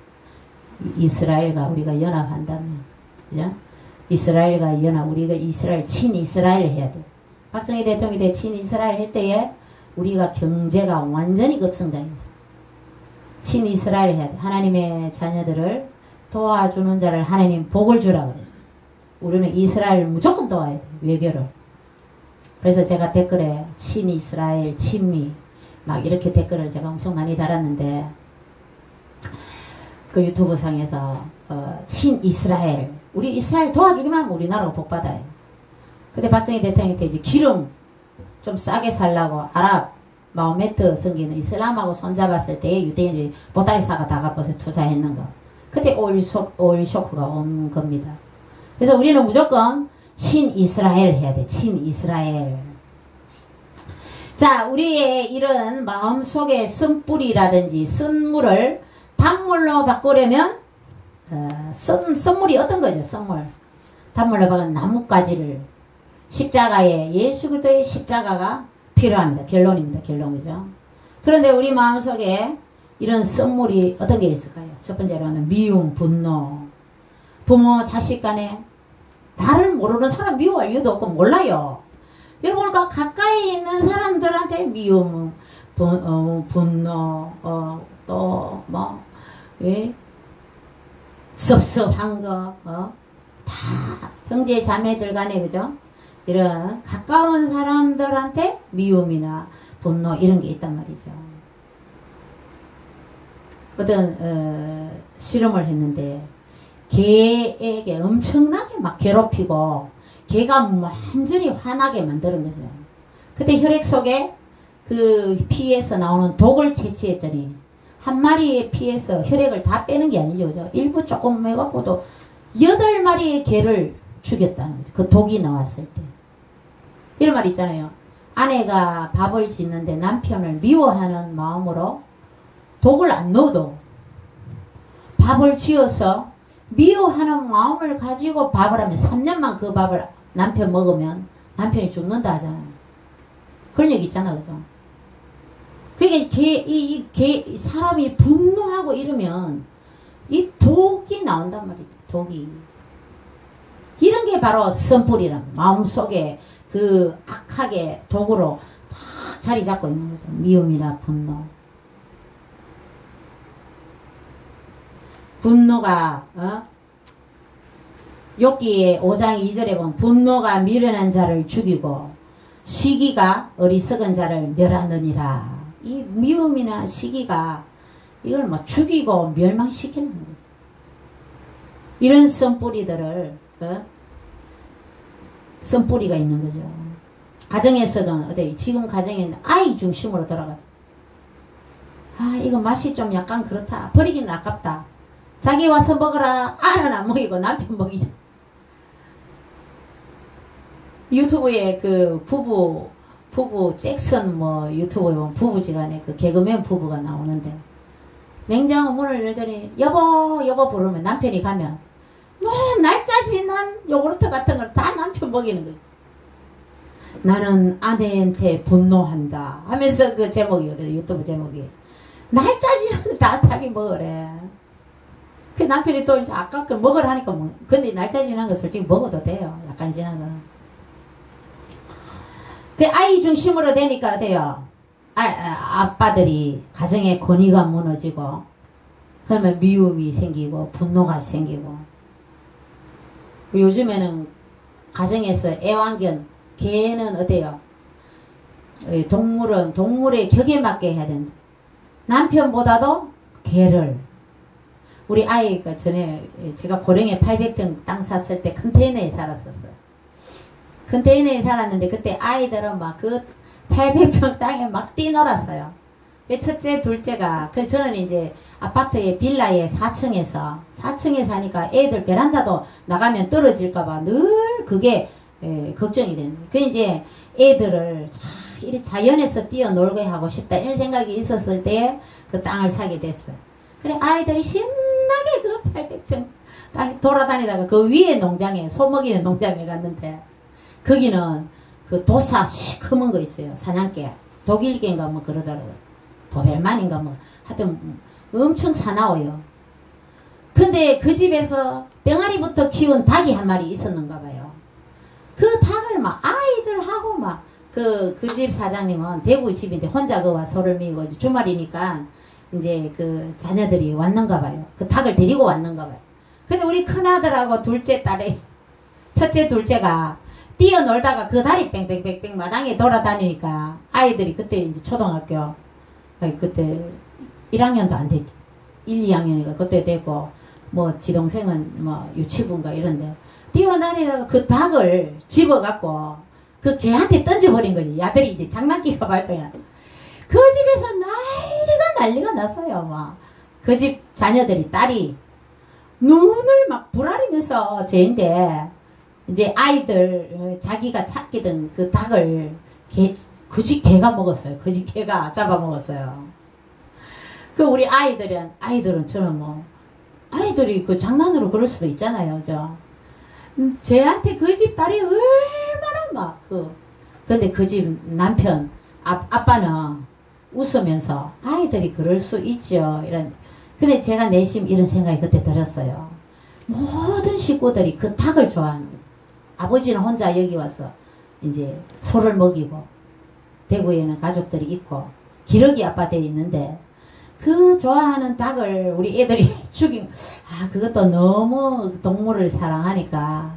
이스라엘과 우리가 연합한다면 그죠? 이스라엘과 연합 우리가 이스라엘 친이스라엘 해야 돼. 박정희 대통령이 친이스라엘 할 때에 우리가 경제가 완전히 급성장했어. 친이스라엘 해야 돼. 하나님의 자녀들을 도와주는 자를 하나님 복을 주라 그랬어. 우리는 이스라엘 무조건 도와야 돼. 외교를. 그래서 제가 댓글에 친이스라엘 친미 막 이렇게 댓글을 제가 엄청 많이 달았는데 그 유튜브 상에서 친이스라엘 우리 이스라엘 도와주기만 하면 우리나라가 복받아요. 근데 박정희 대통령이 때 이제 기름 좀 싸게 살라고 아랍 마호메트 성기는 이슬람하고 손잡았을 때 유대인들이 보따리 사가 다 갚아서 투자했는 거. 그때 오일 쇼크가 온 겁니다. 그래서 우리는 무조건 친이스라엘 해야 돼. 친이스라엘. 자, 우리의 이런 마음속의 쓴뿌리라든지 쓴물을 단물로 바꾸려면 선물이 어떤 거죠? 선물. 단물로 박은 나뭇가지를 십자가에 예수 그리스도의 십자가가 필요합니다. 결론입니다. 결론이죠. 그런데 우리 마음속에 이런 선물이 어떤 게 있을까요? 첫 번째로는 미움, 분노. 부모, 자식 간에 나를 모르는 사람 미워할 이유도 없고 몰라요. 여러분과 가까이 있는 사람들한테 미움, 분노, 또 뭐 섭섭한 거, 다 형제 자매들 간에 그죠? 이런 가까운 사람들한테 미움이나 분노 이런 게 있단 말이죠. 어떤 실험을 했는데 개에게 엄청나게 막 괴롭히고 개가 완전히 화나게 만드는 거죠. 그때 혈액 속에 그 피에서 나오는 독을 채취했더니 한 마리의 피에서 혈액을 다 빼는 게 아니죠. 그죠? 일부 조금 해갖고도 8마리의 개를 죽였다는 거죠. 그 독이 나왔을 때. 이런 말 있잖아요. 아내가 밥을 짓는데 남편을 미워하는 마음으로 독을 안 넣어도 밥을 지어서 미워하는 마음을 가지고 밥을 하면 3년만 그 밥을 남편 먹으면 남편이 죽는다 하잖아요. 그런 얘기 있잖아. 그죠? 그러니까 사람이 분노하고 이러면 이 독이 나온단 말이에요. 독이. 이런 게 바로 선불이란 마음속에 그 악하게 독으로 딱 자리 잡고 있는 거죠. 미움이나 분노. 분노가 욥기의 5장 2절에 보면 분노가 미련한 자를 죽이고 시기가 어리석은 자를 멸하느니라. 이 미움이나 시기가 이걸 뭐 죽이고 멸망시키는 거죠. 이런 선뿌리들을 선뿌리가 있는 거죠. 가정에서도 어때 지금 가정에는 아이 중심으로 돌아가죠. 아 이거 맛이 좀 약간 그렇다. 버리기는 아깝다. 자기 와서 먹어라. 아는 안 먹이고 남편 먹이죠. 유튜브에 그 부부 잭슨 뭐 유튜브에 보면 부부지간에 그 개그맨 부부가 나오는데 냉장고 문을 열더니 여보 부르면 남편이 가면 날짜 지난 요구르트 같은 걸 다 남편 먹이는 거예요. 나는 아내한테 분노한다 하면서 그 제목이에요. 유튜브 제목이 날짜 지난 거 다 자기 먹으래. 그 남편이 또 이제 아까 그 먹으라 하니까 근데 날짜 지난 거 솔직히 먹어도 돼요. 약간 지난 거는. 그 아이 중심으로 되니까 돼요. 아빠들이 가정의 권위가 무너지고 그러면 미움이 생기고 분노가 생기고 요즘에는 가정에서 애완견 개는 어때요? 동물은 동물의 격에 맞게 해야 된다. 남편보다도 개를 우리 아이가 전에 제가 고령에 800평 땅 샀을 때 컨테이너에 살았었어요. 컨테이너에 살았는데 그때 아이들은 막 그 800평 땅에 막 뛰놀았어요. 첫째, 둘째가 저는 이제 아파트에 빌라에 4층에 사니까 애들 베란다도 나가면 떨어질까봐 늘 그게 걱정이 되는 거예요. 그 이제 애들을 이렇게 자연에서 뛰어놀게 하고 싶다 이런 생각이 있었을 때 그 땅을 사게 됐어요. 그래 아이들이 신나게 그 800평 땅 돌아다니다가 그 위에 농장에 소 먹이는 농장에 갔는데 거기는 그 도사 시커먼 거 있어요. 사냥개 독일개인가 뭐 그러더라고요. 도벨만인가 뭐 하여튼 엄청 사나워요. 근데 그 집에서 병아리부터 키운 닭이 한 마리 있었는가 봐요. 그 닭을 막 아이들하고 막 그 집 사장님은 대구 집인데 혼자 그와 소를 미고 주말이니까 이제 그 자녀들이 왔는가 봐요. 그 닭을 데리고 왔는가 봐요. 근데 우리 큰아들하고 둘째 딸이 첫째 둘째가 뛰어놀다가 그 다리 뺑뺑뺑뺑 마당에 돌아다니니까 아이들이 그때 이제 초등학교 그때 1학년도 안 됐지. 1, 2학년이가 그때 됐고 뭐 지동생은 뭐 유치부인가 이런데 뛰어다니다가 그 닭을 집어갖고 그 개한테 던져버린 거지. 야들이 이제 장난기가 발동이야. 그 집에서 난리가 났어요. 막 그 집 자녀들이 딸이 눈을 막 부라리면서 쟤인데 이제 아이들 자기가 찾기던 그 닭을 그 집 개가 먹었어요. 그 집 개가 잡아먹었어요. 그 우리 아이들은 저는 뭐 아이들이 그 장난으로 그럴 수도 있잖아요. 쟤한테 그 집 딸이 얼마나 막 근데 그 집 남편 아빠는 웃으면서 아이들이 그럴 수 있죠. 근데 제가 내심 이런 생각이 그때 들었어요. 모든 식구들이 그 닭을 좋아하는 거예요. 아버지는 혼자 여기 와서 이제 소를 먹이고 대구에는 가족들이 있고 기러기 아빠 돼 있는데 그 좋아하는 닭을 우리 애들이 그것도 너무 동물을 사랑하니까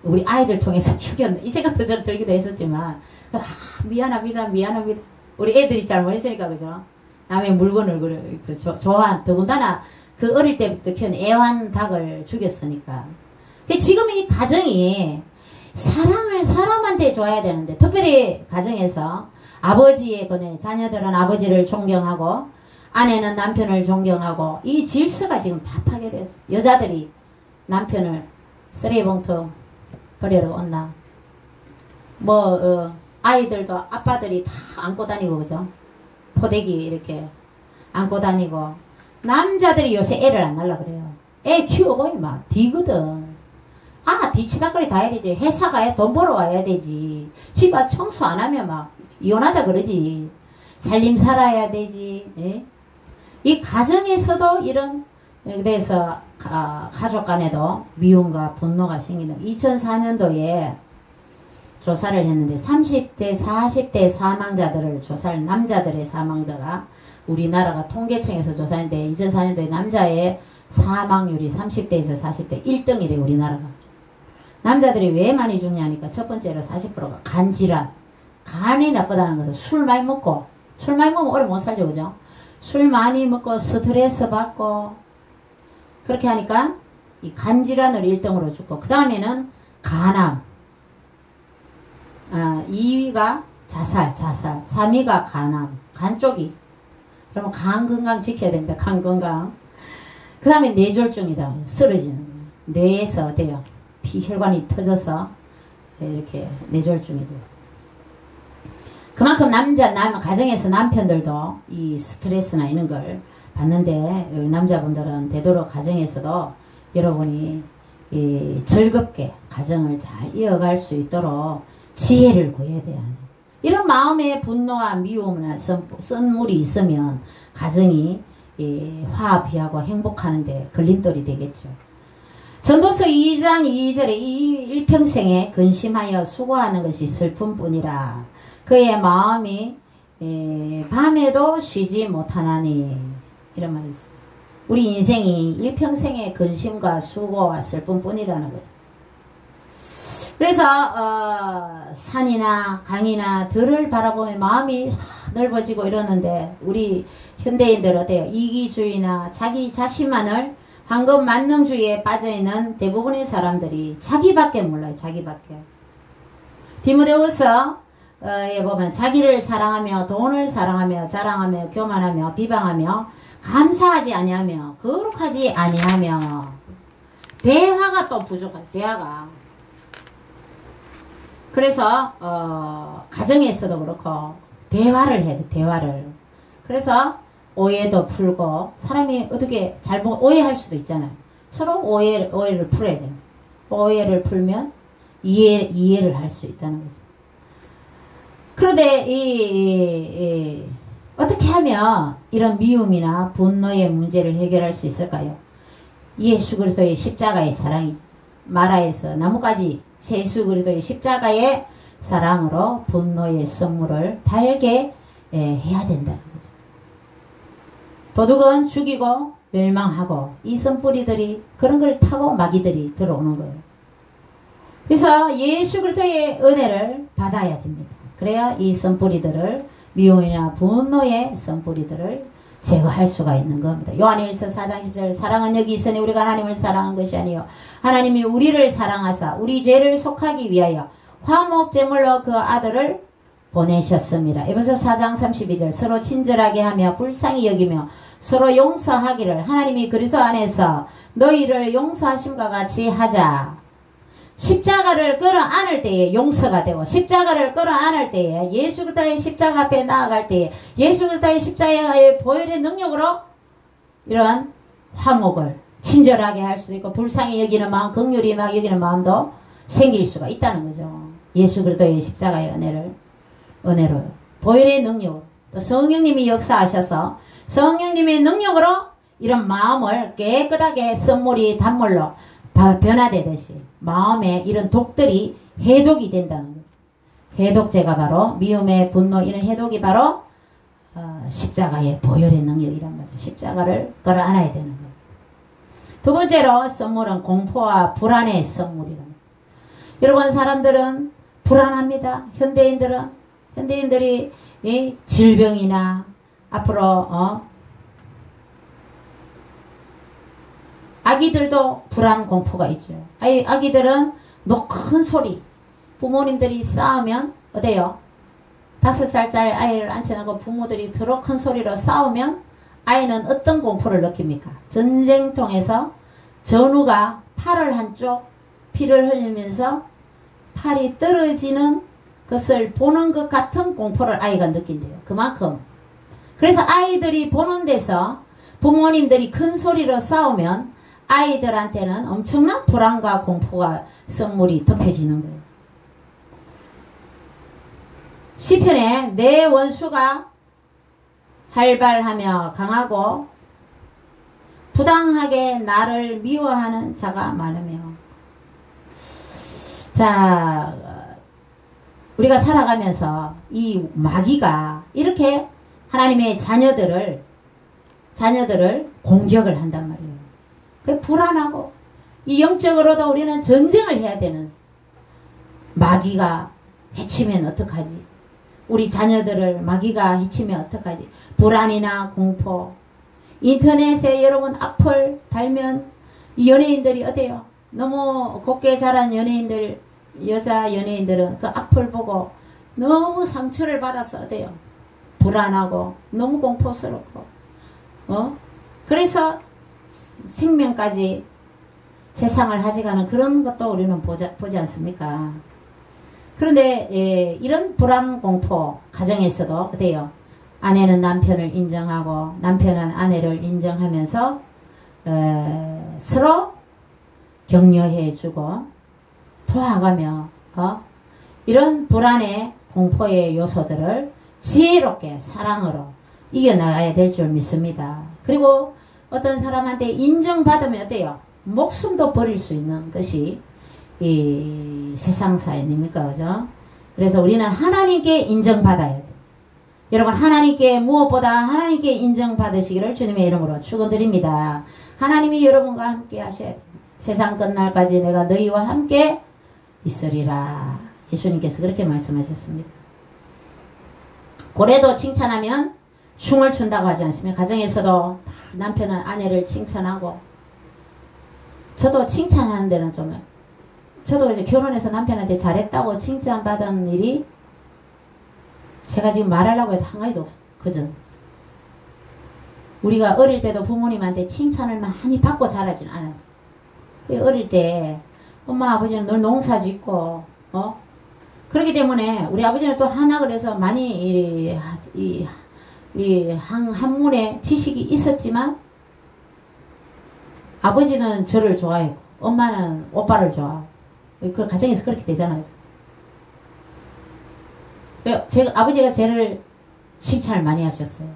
우리 아이들 통해서 죽였네. 이 생각도 좀 들기도 했었지만 미안합니다. 우리 애들이 잘못했으니까 그죠? 남의 물건을 더군다나 그 어릴 때부터 키운 애완 닭을 죽였으니까. 지금 이 가정이 사랑을 사람한테 줘야 되는데 특별히 가정에서 아버지의 자녀들은 아버지를 존경하고 아내는 남편을 존경하고 이 질서가 지금 다 파괴되었죠. 여자들이 남편을 쓰레기봉투 버리러 온나 아이들도 아빠들이 다 안고 다니고 그죠? 포대기 이렇게 안고 다니고 남자들이 요새 애를 안 낳으려고 그래요. 애 키워보니 막 뒤거든. 뒤치다거리 다 해야 되지. 회사 가야 돈 벌어 와야 되지. 집 앞 청소 안 하면 막 이혼하자 그러지. 살림 살아야 되지. 예? 이 가정에서도 그래서 가족 간에도 미움과 분노가 생기는 2004년도에 조사를 했는데 30대 40대 사망자들을 남자들의 사망자가 우리나라가 통계청에서 조사했는데 2004년도에 남자의 사망률이 30대에서 40대 1등이래 우리나라가. 남자들이 왜 많이 죽냐니까 첫 번째로 40%가 간질환. 간이 나쁘다는 것은 술 많이 먹으면 오래 못 살죠. 그죠? 술 많이 먹고 스트레스 받고 그렇게 하니까 이 간질환을 1등으로 죽고 그 다음에는 간암 2위가 자살 3위가 간암 간 쪽이 그러면 간 건강 지켜야 됩니다. 간 건강 그 다음에 뇌졸중이다. 쓰러지는 거예요. 뇌에서 어때요? 혈관이 터져서 이렇게 뇌졸중이 돼요. 그만큼 가정에서 남편들도 이 스트레스나 이런 걸 받는데 남자분들은 되도록 가정에서도 여러분이 즐겁게 가정을 잘 이어갈 수 있도록 지혜를 구해야 돼요. 이런 마음의 분노와 미움이나 썬물이 있으면 가정이 화합하고 행복하는데 걸림돌이 되겠죠. 전도서 2장 2절에 일평생에 근심하여 수고하는 것이 슬픔뿐이라 그의 마음이 밤에도 쉬지 못하나니 이런 말이 있어요. 우리 인생이 일평생의 근심과 수고와 슬픔뿐이라는 거죠. 그래서 산이나 강이나 들을 바라보면 마음이 넓어지고 이러는데 우리 현대인들 어때요? 이기주의나 자기 자신만을 황금 만능주의에 빠져있는 대부분의 사람들이 자기밖에 몰라요. 자기밖에. 디모데후서 에 보면 자기를 사랑하며 돈을 사랑하며 자랑하며 교만하며 비방하며 감사하지 아니하며 거룩하지 아니하며 대화가 또 부족해요. 대화가. 그래서 가정에서도 그렇고 대화를 해야 돼. 대화를. 그래서 오해도 풀고 사람이 어떻게 잘못 오해할 수도 있잖아요. 서로 오해를 풀어야 돼요. 오해를 풀면 이해를 할 수 있다는 거죠. 그런데 어떻게 하면 이런 미움이나 분노의 문제를 해결할 수 있을까요? 예수 그리스도의 십자가의 사랑이죠. 마라에서 나뭇가지 예수 그리스도의 십자가의 사랑으로 분노의 썬물을 달게 해야 된다는 거죠. 도둑은 죽이고 멸망하고 이 선뿌리들이 그런 걸 타고 마귀들이 들어오는 거예요. 그래서 예수 그리스도의 은혜를 받아야 됩니다. 그래야 이 선뿌리들을 미움이나 분노의 선뿌리들을 제거할 수가 있는 겁니다. 요한일서 4장 10절 사랑은 여기 있으니 우리가 하나님을 사랑한 것이 아니요 하나님이 우리를 사랑하사 우리 죄를 속하기 위하여 화목제물로 그 아들을 보내셨습니다. 에베소 4장 32절 서로 친절하게 하며 불쌍히 여기며 서로 용서하기를 하나님이 그리스도 안에서 너희를 용서하심과 같이 하자. 십자가를 끌어안을 때에 용서가 되고 십자가를 끌어안을 때에 예수 그리스도의 십자가 앞에 나아갈 때에 예수 그리스도의 십자가의 보혈의 능력으로 이러한 화목을 친절하게 할 수도 있고 불쌍히 여기는 마음, 긍휼히 막 여기는 마음도 생길 수가 있다는 거죠. 예수 그리스도의 십자가의 은혜로 보혈의 능력, 또 성령님이 역사하셔서 성령님의 능력으로 이런 마음을 깨끗하게 선물이 단물로 변화되듯이 마음에 이런 독들이 해독이 된다는 거죠. 해독제가 바로 미움의 분노, 이런 해독이 바로 십자가의 보혈의 능력이란 거죠. 십자가를 끌어안아야 되는 거예요. 두 번째로 선물은 공포와 불안의 선물이라는 거죠. 여러분, 사람들은 불안합니다. 현대인들이 이 질병이나 앞으로 아기들도 불안 공포가 있죠. 아기들은 큰 소리, 부모님들이 싸우면 어때요? 5살짜리 아이를 앉혀놓고 부모들이 더러 큰 소리로 싸우면 아이는 어떤 공포를 느낍니까? 전쟁통에서 전우가 팔을 한쪽 피를 흘리면서 팔이 떨어지는 것을 보는 것 같은 공포를 아이가 느낀대요. 그만큼. 그래서 아이들이 보는 데서 부모님들이 큰 소리로 싸우면 아이들한테는 엄청난 불안과 공포가 선물이 덮여지는 거예요. 시편에 내 원수가 활발하며 강하고 부당하게 나를 미워하는 자가 많으며. 자, 우리가 살아가면서 이 마귀가 이렇게 하나님의 자녀들을 공격을 한단 말이에요. 그 불안하고 이 영적으로도 우리는 전쟁을 해야 되는, 마귀가 해치면 어떡하지? 우리 자녀들을 마귀가 해치면 어떡하지? 불안이나 공포. 인터넷에 여러분 악플 달면 이 연예인들이 어때요? 너무 곱게 자란 연예인들, 여자 연예인들은 그 악플 보고 너무 상처를 받아서 어때요? 불안하고 너무 공포스럽고 그래서 생명까지 세상을 가져가는 그런 것도 우리는 보지 않습니까? 그런데 이런 불안 공포 가정에서도 어때요? 아내는 남편을 인정하고 남편은 아내를 인정하면서 서로 격려해주고 도와가며 이런 불안의 공포의 요소들을 지혜롭게 사랑으로 이겨나가야 될 줄 믿습니다. 그리고 어떤 사람한테 인정받으면 어때요? 목숨도 버릴 수 있는 것이 이 세상사 아닙니까? 그죠? 그래서 우리는 하나님께 인정받아야 돼요. 여러분, 하나님께 무엇보다 하나님께 인정받으시기를 주님의 이름으로 축원드립니다. 하나님이 여러분과 함께 하셔야 돼요. 세상 끝날까지 내가 너희와 함께 있으리라. 예수님께서 그렇게 말씀하셨습니다. 고래도 칭찬하면 춤을 춘다고 하지 않습니까? 가정에서도 남편은 아내를 칭찬하고, 저도 칭찬하는 데는 좀, 저도 이제 결혼해서 남편한테 잘했다고 칭찬받은 일이 제가 지금 말하려고 해도 한 가지도 없어요. 그죠? 우리가 어릴 때도 부모님한테 칭찬을 많이 받고 자라지는 않았어요. 어릴 때 엄마 아버지는 늘 농사 짓고 그렇기 때문에 우리 아버지는 또 하나 그래서 많이 이 학문에 지식이 있었지만 아버지는 저를 좋아했고 엄마는 오빠를 좋아하고 그 가정에서 그렇게 되잖아요. 제가 아버지가 저를 칭찬을 많이 하셨어요.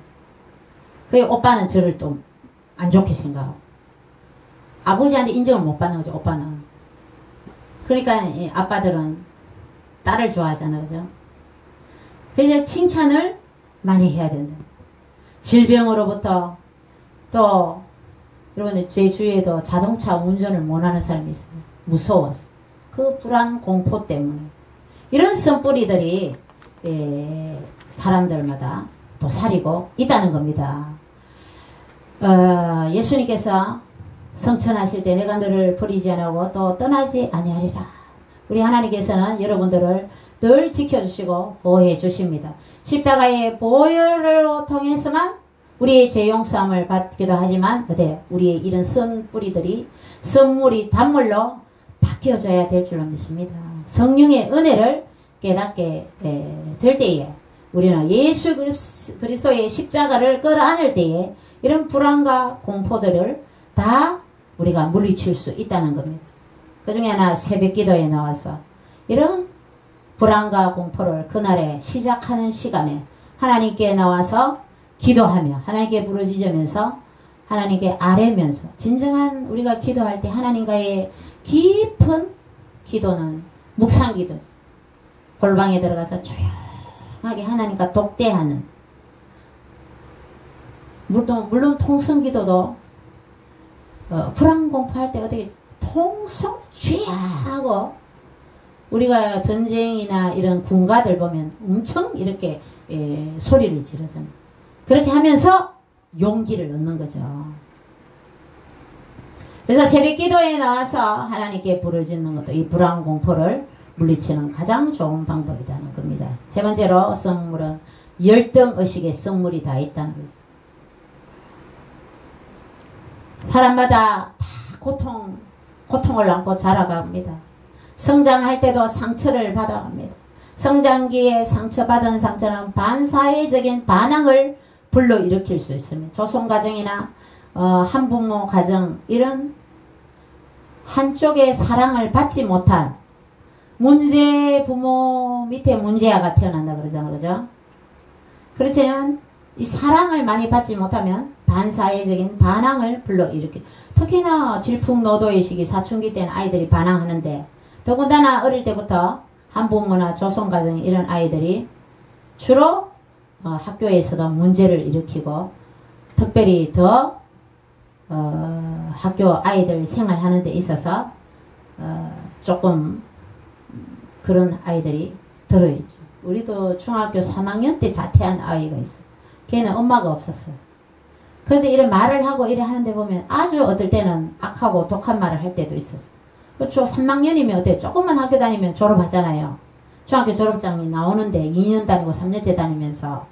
그 오빠는 저를 또 안 좋게 생각하고 아버지한테 인정을 못 받는 거죠. 오빠는. 그러니까 아빠들은 딸을 좋아하잖아요. 그죠? 그래서 칭찬을 많이 해야 된다. 질병으로부터 또 여러분 제 주위에도 자동차 운전을 못하는 사람이 있어요. 무서워서. 그 불안 공포 때문에. 이런 선뿌리들이 사람들마다 도사리고 있다는 겁니다. 예수님께서 성천하실 때 내가 너를 버리지 않고 또 떠나지 아니하리라. 우리 하나님께서는 여러분들을 늘 지켜주시고 보호해 주십니다. 십자가의 보혈을 통해서만 우리의 죄 용서함을 받기도 하지만 어때요? 우리의 이런 선뿌리들이 선물이 단물로 바뀌어져야 될 줄로 믿습니다. 성령의 은혜를 깨닫게 될 때에 우리는 예수 그리스도의 십자가를 끌어안을 때에 이런 불안과 공포들을 다 우리가 물리칠 수 있다는 겁니다. 그 중에 하나 새벽 기도에 나와서 이런 불안과 공포를 그날에 시작하는 시간에 하나님께 나와서 기도하며 하나님께 부르짖으면서 하나님께 아뢰면서 진정한 우리가 기도할 때 하나님과의 깊은 기도는 묵상 기도죠. 골방에 들어가서 조용하게 하나님과 독대하는 물론 통성 기도도 불안 공포할 때 어떻게 통성 쥐하고 우리가 전쟁이나 이런 군가들 보면 엄청 이렇게 소리를 지르잖아요. 그렇게 하면서 용기를 얻는 거죠. 그래서 새벽 기도에 나와서 하나님께 부르짖는 것도 이 불안 공포를 물리치는 가장 좋은 방법이라는 겁니다. 세 번째로 성물은 열등의식의 성물이 다 있다는 거죠. 사람마다 다 고통을 안고 자라갑니다. 성장할 때도 상처를 받아갑니다. 성장기에 상처받은 상처는 반사회적인 반항을 불러일으킬 수 있습니다. 조손가정이나 한부모 가정 이런 한쪽의 사랑을 받지 못한 문제 부모 밑에 문제아가 태어난다 그러잖아요. 그죠? 그렇지만 이 사랑을 많이 받지 못하면 반사회적인 반항을 불러일으키. 특히나 질풍노도의 시기 사춘기 때는 아이들이 반항하는데 더군다나 어릴 때부터 한부모나 조손가정 이런 아이들이 주로 학교에서도 문제를 일으키고 특별히 더 학교 아이들 생활하는 데 있어서 조금 그런 아이들이 들어있죠. 우리도 중학교 3학년 때 자퇴한 아이가 있어. 걔는 엄마가 없었어요. 그런데 이런 말을 하고 이래 하는데 보면 아주 어떨 때는 악하고 독한 말을 할 때도 있었어. 그렇죠. 3학년이면 어때요? 조금만 학교 다니면 졸업하잖아요. 중학교 졸업장이 나오는데 2년 다니고 3년째 다니면서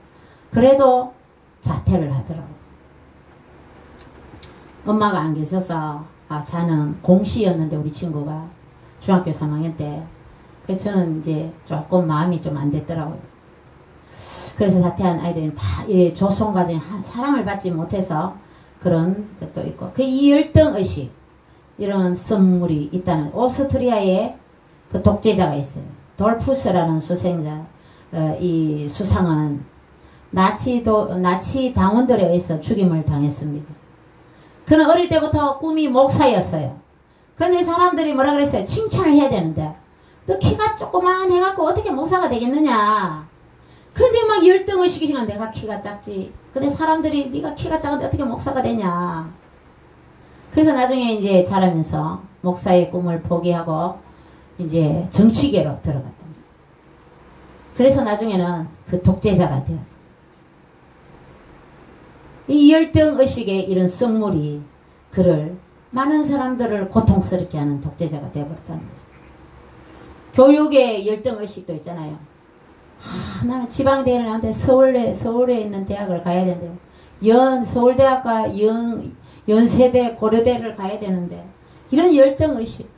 그래도 자퇴를 하더라고. 엄마가 안 계셔서 자는 공시였는데 우리 친구가 중학교 3학년 때 그래서 저는 이제 조금 마음이 좀 안 됐더라고요. 그래서 자퇴한 아이들은 다 이 조손가정에 사랑을 받지 못해서 그런 것도 있고 그 이 열등의식 이런 선물이 있다는 오스트리아에 그 독재자가 있어요. 돌푸스라는 수생자 이 수상은 나치 당원들에 의해서 죽임을 당했습니다. 그는 어릴 때부터 꿈이 목사였어요. 그런데 사람들이 뭐라 그랬어요? 칭찬을 해야 되는데 너 키가 조그만 해갖고 어떻게 목사가 되겠느냐. 근데 막 열등의식이 생겨. 내가 키가 작지. 근데 사람들이 네가 키가 작은데 어떻게 목사가 되냐. 그래서 나중에 이제 자라면서 목사의 꿈을 포기하고 이제 정치계로 들어갔다. 그래서 나중에는 그 독재자가 되었어요. 이 열등의식의 이런 성물이 그를 많은 사람들을 고통스럽게 하는 독재자가 되어버렸다는 거죠. 교육의 열등의식도 있잖아요. 나는 지방대를 나는데 서울에 있는 대학을 가야 되는데 서울대학과 연세대 고려대를 가야 되는데 이런 열등의식.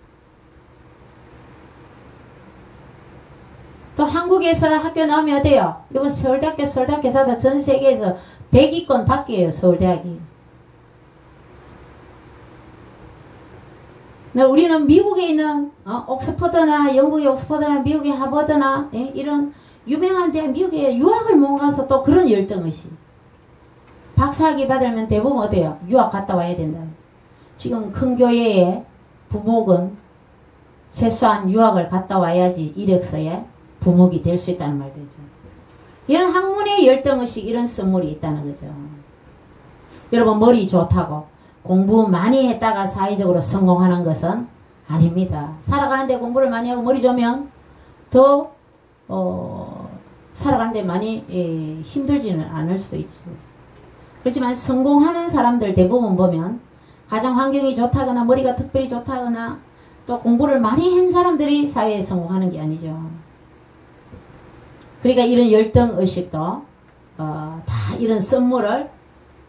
또 한국에서 학교 나오면 어때요? 이번 서울대학교 서울대학교에서도 전 세계에서 100위권 밖이에요. 서울대학이. 우리는 미국에 있는 옥스퍼드나 영국의 옥스퍼드나 미국의 하버드나 이런 유명한 대학 미국에 유학을 못 가서 또 그런 열등의식. 박사학위 받으면 대부분 어때요? 유학 갔다 와야 된다. 지금 큰 교회의 부목은 최소한 유학을 갔다 와야지 이력서에 부목이 될 수 있다는 말도 있죠. 이런 학문의 열등의식 이런 선물이 있다는 거죠. 여러분 머리 좋다고 공부 많이 했다가 사회적으로 성공하는 것은 아닙니다. 살아가는데 공부를 많이 하고 머리 좋으면 더 살아가는데 많이 힘들지는 않을 수도 있죠. 그렇지만 성공하는 사람들 대부분 보면 가정 환경이 좋다거나 머리가 특별히 좋다거나 또 공부를 많이 한 사람들이 사회에 성공하는 게 아니죠. 그러니까 이런 열등의식도 다 이런 선물을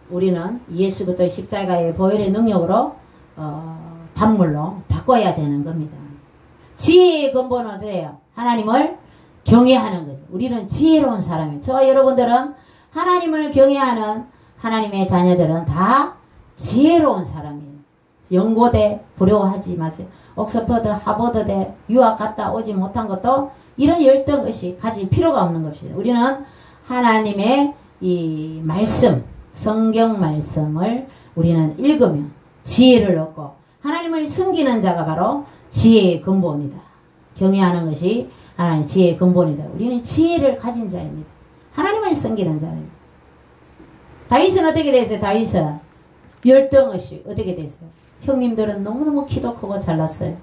우리는 예수 그리스도의 십자가의 보혈의 능력으로 단물로 바꿔야 되는 겁니다. 지혜의 근본은 어때요? 하나님을 경외하는 거죠. 우리는 지혜로운 사람이에요. 저와 여러분들은 하나님을 경외하는 하나님의 자녀들은 다 지혜로운 사람이에요. 연고대 부러워하지 마세요. 옥스퍼드, 하버드대 유학 갔다 오지 못한 것도 이런 열등의식 가질 필요가 없는 것입니다. 우리는 하나님의 이 말씀, 성경 말씀을 우리는 읽으면 지혜를 얻고 하나님을 섬기는 자가 바로 지혜의 근본이다. 경외하는 것이 하나님의 지혜의 근본이다. 우리는 지혜를 가진 자입니다. 하나님을 섬기는 자입니다. 다윗은 어떻게 됐어요? 다윗은 열등의식 어떻게 됐어요? 형님들은 너무너무 키도 크고 잘났어요.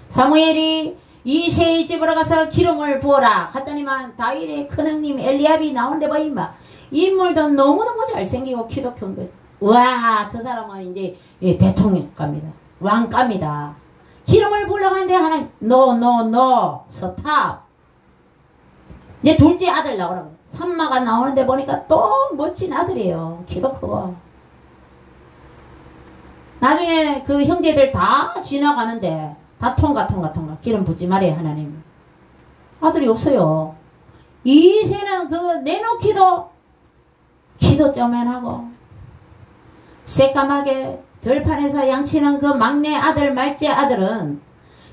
사무엘이 이새의 집으로 가서 기름을 부어라 갔더니만 다윗의 큰형님 엘리압이 나오는데 봐 임마. 인물도 너무너무 잘생기고 키도 큰 거죠. 와, 저 사람은 이제 대통령갑니다. 왕갑니다. 기름을 부으려고 하는데 하나님 노 스탑. 이제 둘째 아들 나오라고. 산마가 나오는데 보니까 또 멋진 아들이에요. 키도 크고. 나중에 그 형제들 다 지나가는데 다 통과 기름 붓지 말아요 하나님. 아들이 없어요. 이새는 그 내놓기도 키도 쪼맨하고 새까맣게 들판에서 양치는 그 막내 아들 말째 아들은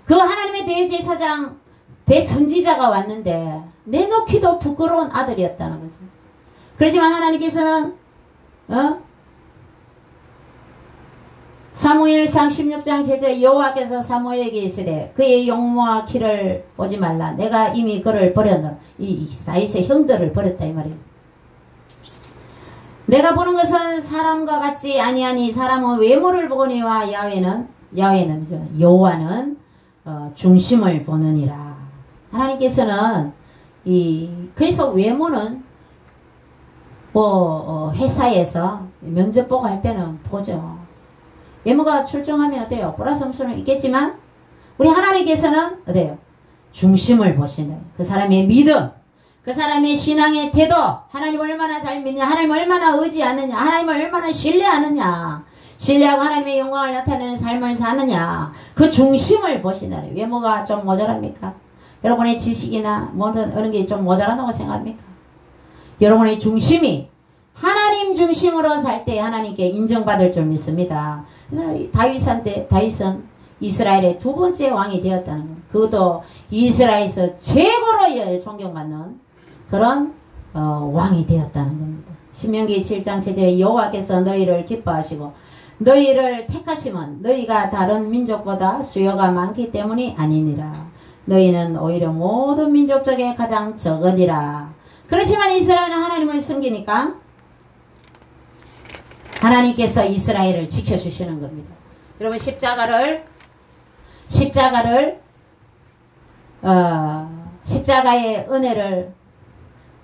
그 하나님의 대제사장 대선지자가 왔는데 내놓기도 부끄러운 아들이었다는 거죠. 그렇지만 하나님께서는 사무엘상 16장 7절에 여호와께서 사무엘에게 이르시되 그의 용모와 키를 보지 말라. 내가 이미 그를 버렸노라. 이 다윗의 형들을 버렸다 이 말이죠. 내가 보는 것은 사람과 같이 아니하니 사람은 외모를 보거니와 야훼는 여호와는 중심을 보느니라. 하나님께서는 그래서 외모는 회사에서 면접 보고 할 때는 보죠. 외모가 출중하면 어때요? 보라 점수는 있겠지만 우리 하나님께서는 어때요? 중심을 보시는 그 사람의 믿음, 그 사람의 신앙의 태도, 하나님을 얼마나 잘 믿냐, 하나님을 얼마나 의지하느냐, 하나님을 얼마나 신뢰하느냐, 신뢰하고 하나님의 영광을 나타내는 삶을 사느냐, 그 중심을 보시나요? 외모가 좀 모자랍니까? 여러분의 지식이나 모든 어느 게 좀 모자라다고 생각합니까? 여러분의 중심이 하나님 중심으로 살 때 하나님께 인정받을 줄 믿습니다. 그래서 다윗은 이스라엘의 두 번째 왕이 되었다는 거예요. 그것도 이스라엘에서 최고로 존경받는 그런 왕이 되었다는 겁니다. 신명기 7장 7절에 여호와께서 너희를 기뻐하시고 너희를 택하시면 너희가 다른 민족보다 수요가 많기 때문이 아니니라. 너희는 오히려 모든 민족 중에 가장 적으니라. 그렇지만 이스라엘은 하나님을 섬기니까 하나님께서 이스라엘을 지켜주시는 겁니다. 여러분 십자가의 은혜를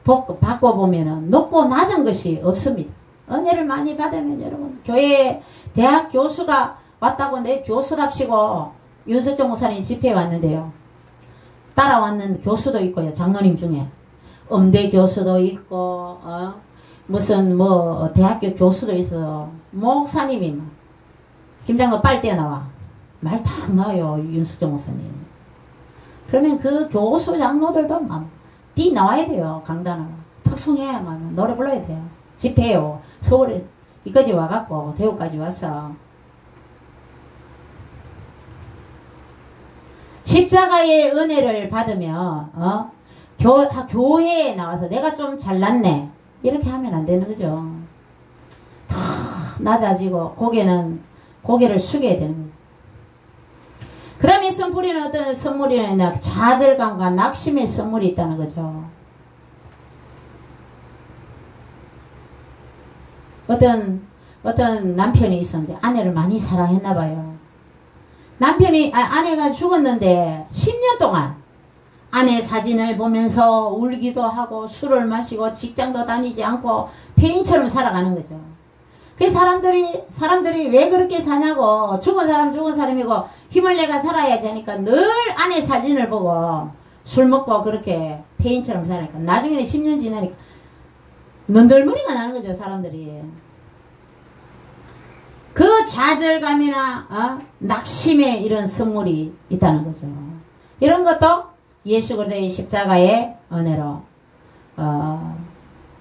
받고 보면은 높고 낮은 것이 없습니다. 은혜를 많이 받으면 여러분 교회에 대학 교수가 왔다고 내 교수답시고 윤석정 목사님 집회에 왔는데요. 따라왔는 교수도 있고요. 장로님 중에 음대 교수도 있고 무슨 대학교 교수도 있어. 목사님이 김장로 빨리 뛰어나와. 말 다 안 나와요. 윤석정 목사님. 그러면 그 교수 장로들도 막 뛰 나와야 돼요. 강단을. 탁송해야만 노래 불러야 돼요. 집회요. 서울에 여기까지 와갖고 대구까지 와서 십자가의 은혜를 받으면 교회에 나와서 내가 좀 잘났네 이렇게 하면 안 되는 거죠. 다 낮아지고 고개를 숙여야 되는 거죠. 그 다음에 선물에는 어떤 선물이나 좌절감과 낙심의 선물이 있다는 거죠. 어떤 남편이 있었는데 아내를 많이 사랑했나 봐요. 아내가 죽었는데 10년 동안 아내 사진을 보면서 울기도 하고 술을 마시고 직장도 다니지 않고 폐인처럼 살아가는 거죠. 그 사람들이 왜 그렇게 사냐고, 죽은 사람이고 힘을 내가 살아야지 하니까 늘 아내 사진을 보고 술 먹고 그렇게 폐인처럼 사니까 나중에는 10년 지나니까 눈들머리가 나는 거죠. 사람들이. 그 좌절감이나 낙심의 이런 선물이 있다는 거죠. 이런 것도 예수 그리스도의 십자가의 은혜로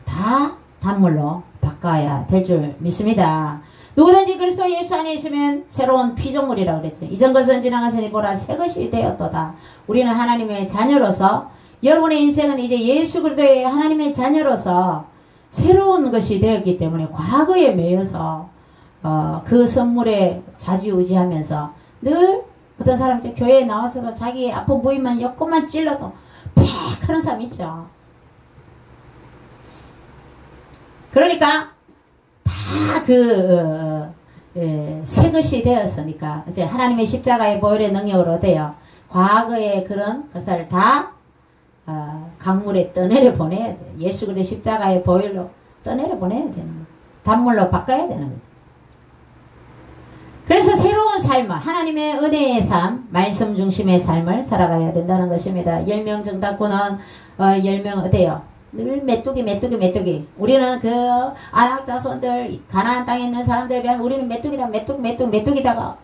다 단물로 바꿔야 될 줄 믿습니다. 누구든지 그리스도 예수 안에 있으면 새로운 피조물이라고 그랬죠. 이전 것은 지나가시니 보라 새 것이 되었도다. 우리는 하나님의 자녀로서 여러분의 인생은 이제 예수 그리스도의 하나님의 자녀로서 새로운 것이 되었기 때문에 과거에 매여서 그 선물에 좌지우지하면서 늘 어떤 사람 이제 교회에 나와서도 자기 아픈 부위만 조금만 찔러도 팍 하는 사람 있죠. 그러니까 다 새 것이 되었으니까 이제 하나님의 십자가의 보혈의 능력으로 어때요? 과거의 그런 것을 다 강물에 떠내려 보내야 돼. 예수 그리스도의 십자가의 보혈로 떠내려 보내야 되는 거예요. 단물로 바꿔야 되는 거죠. 그래서 새로운 삶, 하나님의 은혜의 삶, 말씀 중심의 삶을 살아가야 된다는 것입니다. 10명 정답군은 10명 어때요? 늘 메뚜기. 우리는 그 아낙 자손들 가나안 땅에 있는 사람들에 비하면 우리는 메뚜기다가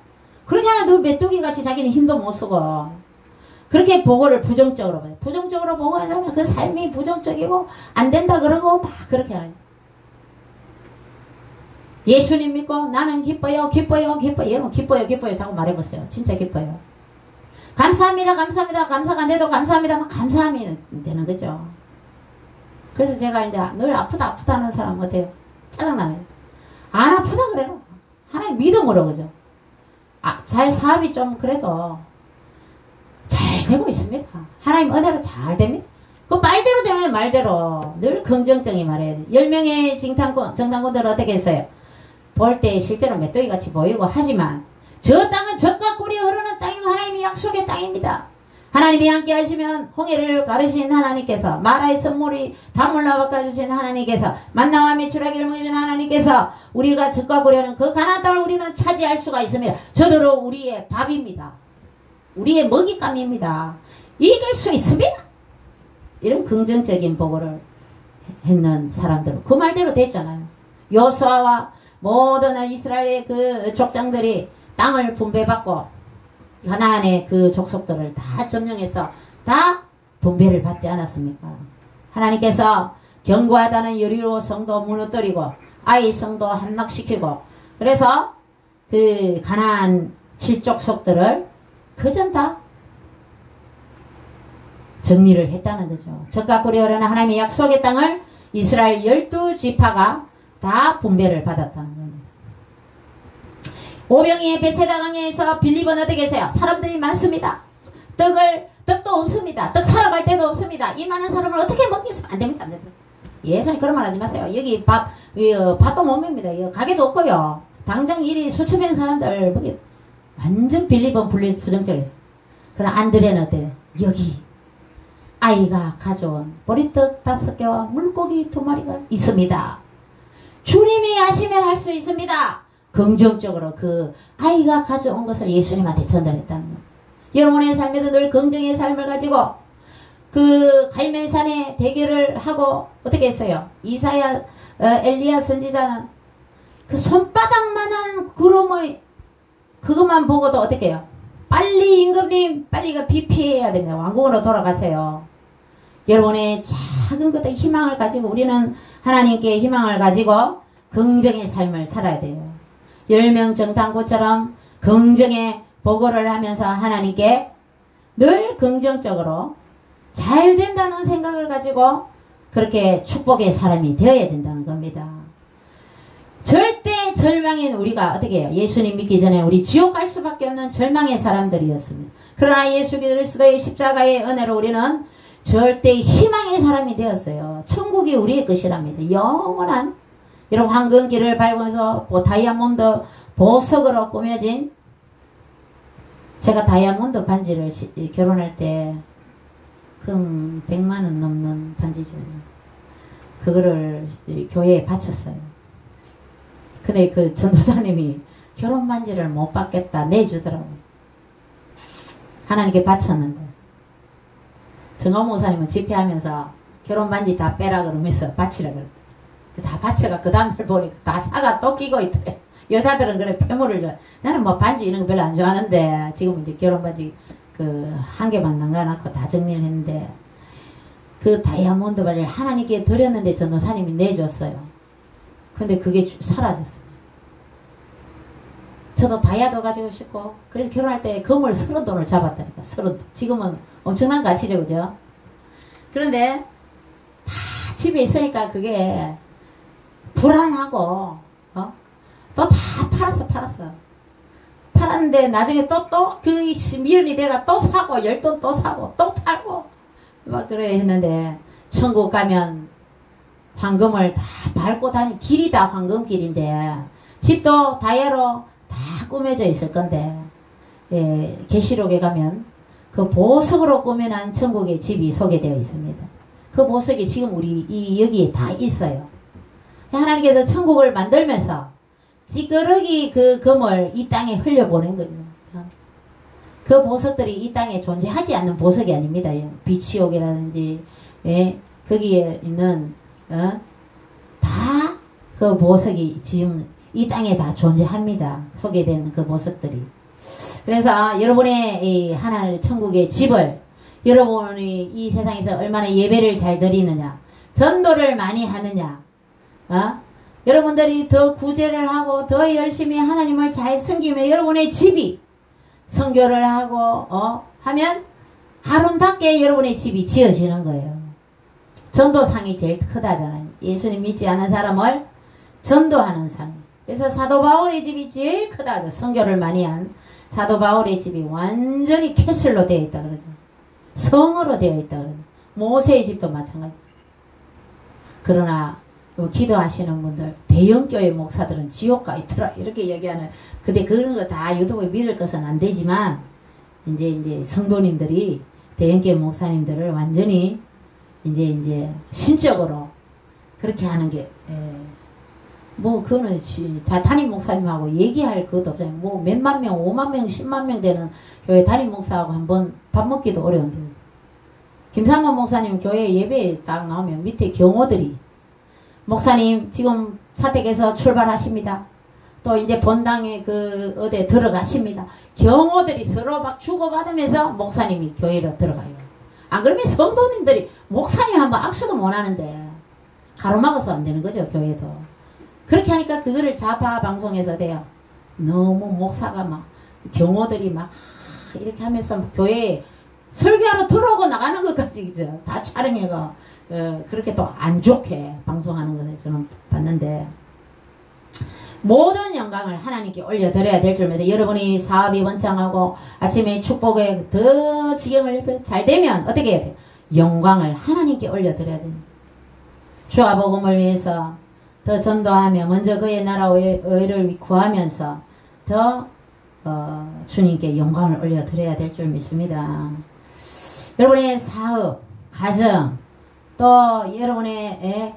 그러냐 너 메뚜기같이 자기는 힘도 못 쓰고 그렇게 보고를 부정적으로 봐요. 부정적으로 보고 하자면 그 삶이 부정적이고 안 된다 그러고 막 그렇게 하는. 예수님 믿고 나는 기뻐요. 여러분 기뻐요. 자꾸 말해보세요. 진짜 기뻐요. 감사합니다. 감사가 안 돼도 감사합니다. 감사하면 되는 거죠. 그래서 제가 이제 늘 아프다는 사람 어때요? 짜증나요. 안 아프다 그래요. 하나님 믿음으로 그죠. 잘 사업이 좀 그래도 잘 되고 있습니다. 하나님 은혜로 잘 됩니다. 그 말대로 되는 말대로 늘 긍정적인 말해야 돼. 10명의 정탐꾼들은 어떻게 했어요? 볼 때 실제로 메뚜기같이 보이고 하지만 저 땅은 젖과 꿀이 흐르는 땅이고 하나님의 약속의 땅입니다. 하나님이 함께 하시면 홍해를 가르신 하나님께서 마라의 선물이 단물로 바꿔주신 하나님께서 만나와 메추라기를 먹여준 하나님께서 우리가 젖과 꿀이 흐르는 그 가나안 땅을 우리는 차지할 수가 있습니다. 저더러 우리의 밥입니다. 우리의 먹잇감입니다. 이길 수 있습니다. 이런 긍정적인 보고를 했는 사람들은 그 말대로 됐잖아요. 여호수아와 모든 이스라엘의 그 족장들이 땅을 분배받고 가나안의 그 족속들을 다 점령해서 다 분배를 받지 않았습니까? 하나님께서 견고하다는 여리고 성도 무너뜨리고 아이 성도 함락시키고 그래서 그 가나안 7족속들을 그전 다 정리를 했다는 거죠. 젖과 꿀이 흐르는 하나님의 약속의 땅을 이스라엘 12지파가 다 분배를 받았다는 겁니다. 오병이의 베세다 강에서 빌립은 어떻게 했어요? 사람들이 많습니다. 떡도 없습니다. 떡 사러 갈 데도 없습니다. 이 많은 사람을 어떻게 먹겠습니까? 안 됩니다. 예수님 그런 말 하지 마세요. 여기 밥도 못 먹습니다. 가게도 없고요. 당장 일이 수천 명 사람들 완전 빌립은 부정적이었어요. 그럼 안드레는 어때요? 여기 아이가 가져온 보리떡 5개와 물고기 2마리가 있습니다. 주님이 하시면 할 수 있습니다. 긍정적으로 그 아이가 가져온 것을 예수님한테 전달했다는 것. 여러분의 삶에도 늘 긍정의 삶을 가지고 그 갈멜산에 대결을 하고 어떻게 했어요? 이사야 엘리야 선지자는 그 손바닥만한 구름의 그것만 보고도 어떻게 해요? 빨리 임금님 빨리가 비피해야 됩니다. 왕궁으로 돌아가세요. 여러분의 작은 것들 희망을 가지고 우리는 하나님께 희망을 가지고 긍정의 삶을 살아야 돼요. 10명 정탐꾼처럼 긍정의 보고를 하면서 하나님께 늘 긍정적으로 잘 된다는 생각을 가지고 그렇게 축복의 사람이 되어야 된다는 겁니다. 절대 절망인 우리가 어떻게 해요? 예수님 믿기 전에 우리 지옥 갈 수밖에 없는 절망의 사람들이었습니다. 그러나 예수 그리스도의 십자가의 은혜로 우리는 절대 희망의 사람이 되었어요. 천국이 우리의 것이랍니다. 영원한 이런 황금길을 밟으면서 다이아몬드 보석으로 꾸며진 제가 다이아몬드 반지를 결혼할 때 금 100만원 넘는 반지죠. 그거를 교회에 바쳤어요. 근데 그 전도사님이 결혼 반지를 못 받겠다 내주더라고요. 하나님께 바쳤는데 정원 목사님은 집회하면서 결혼 반지 다 빼라 그러면서 바치라 그래. 다 바쳐가 그 다음날 보니까 다 사가 또 끼고 있더래. 여자들은 그래 폐물을 좋아해. 나는 뭐 반지 이런 거 별로 안 좋아하는데 지금 이제 결혼 반지 그 한 개만 남겨놓고 다 정리를 했는데 그 다이아몬드 반지를 하나님께 드렸는데 전도사님이 내줬어요. 근데 그게 사라졌어요. 저도 다이아도 가지고 싶고 그래서 결혼할 때 금을 30돈을 잡았다니까. 30돈. 지금은 엄청난 가치죠. 그죠? 그런데 다 집에 있으니까 그게 불안하고 또 다 팔았어. 팔았는데 나중에 또 그 미련이 내가 또 사고 열돈 또 사고 또 팔고 막 그래 했는데 천국 가면 황금을 다 밟고 다니 길이 다 황금길인데 집도 다이아로 다 꾸며져 있을 건데 예, 계시록에 가면 그 보석으로 꾸며난 천국의 집이 소개되어 있습니다. 그 보석이 지금 우리 여기에 다 있어요. 하나님께서 천국을 만들면서 찌끄러기 그 금을 이 땅에 흘려보낸 거예요. 그 보석들이 이 땅에 존재하지 않는 보석이 아닙니다. 비치옥이라든지 예, 거기에 있는 다 그 보석이 지금 이 땅에 다 존재합니다. 소개된 그 보석들이. 그래서 여러분의 이 하나님 천국의 집을 여러분이 이 세상에서 얼마나 예배를 잘 드리느냐, 전도를 많이 하느냐, 여러분들이 더 구제를 하고 더 열심히 하나님을 잘 섬기면 여러분의 집이 선교를 하고 하면 아름답게 여러분의 집이 지어지는 거예요. 전도상이 제일 크다잖아요. 예수님 믿지 않은 사람을 전도하는 상. 그래서 사도 바울의 집이 제일 크다죠. 선교를 많이 한 사도 바울의 집이 완전히 캐슬로 되어 있다 그러죠. 성으로 되어 있다 그러죠. 모세의 집도 마찬가지죠. 그러나 기도하시는 분들 대형교회 목사들은 지옥 가 있더라 이렇게 얘기하는. 근데 그런 거 다 유튜브에 믿을 것은 안 되지만 이제 성도님들이 대형교회 목사님들을 완전히 이제 신적으로 그렇게 하는 게 뭐 그거는 담임 목사님하고 얘기할 것도 없어요. 뭐 몇만 명, 5만 명, 10만 명 되는 교회 담임 목사하고 한번 밥 먹기도 어려운데 김삼만 목사님 교회 예배에 딱 나오면 밑에 경호들이 목사님 지금 사택에서 출발하십니다. 또 이제 본당에 어디에 들어가십니다. 경호들이 서로 막 주고받으면서 목사님이 교회로 들어가요. 안 그러면 성도님들이 목사님 한번 악수도 못 하는데 가로막아서 안 되는 거죠. 교회도. 그렇게 하니까 그거를 좌파 방송에서 돼요. 너무 목사가 막 경호들이 막 이렇게 하면서 교회에 설교하러 들어오고 나가는 것까지 그죠. 다 촬영해가 그렇게 또 안 좋게 방송하는 것을 저는 봤는데 모든 영광을 하나님께 올려드려야 될 줄 믿어. 여러분이 사업이 원창하고 아침에 축복에 더 지경을 잘 되면 어떻게 해야 돼요? 영광을 하나님께 올려드려야 됩니다. 주와 복음을 위해서 더 전도하며 먼저 그의 나라 의를 구하면서 더 주님께 영광을 올려드려야 될 줄 믿습니다. 여러분의 사업, 가정, 또 여러분의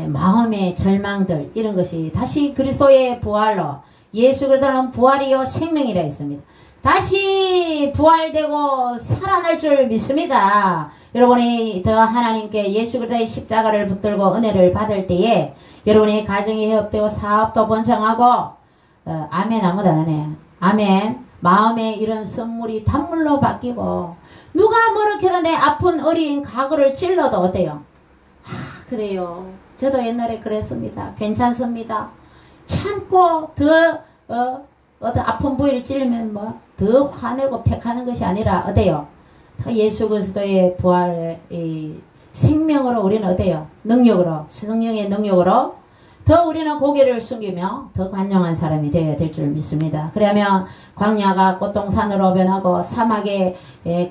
마음의 절망들 이런 것이 다시 그리스도의 부활로 예수 그리스도는 부활이요 생명이라 했습니다. 다시 부활되고 살아날 줄 믿습니다. 여러분이 더 하나님께 예수 그리스도의 십자가를 붙들고 은혜를 받을 때에 여러분의 가정이 회복되고 사업도 번창하고 아멘 아무도 안 하네. 아멘. 마음에 이런 선물이 단물로 바뀌고 누가 뭐렇게 해도 내 아픈 어린 가구를 찔러도 어때요? 그래요. 저도 옛날에 그랬습니다. 괜찮습니다. 참고 더 아픈 부위를 찌르면 더 화내고 팩하는 것이 아니라 어때요? 예수 그리스도의 부활의 생명으로 우리는 어때요? 능력으로, 성령의 능력으로 더 우리는 고개를 숙이며 더 관용한 사람이 되어야 될 줄 믿습니다. 그러면 광야가 꽃동산으로 변하고 사막에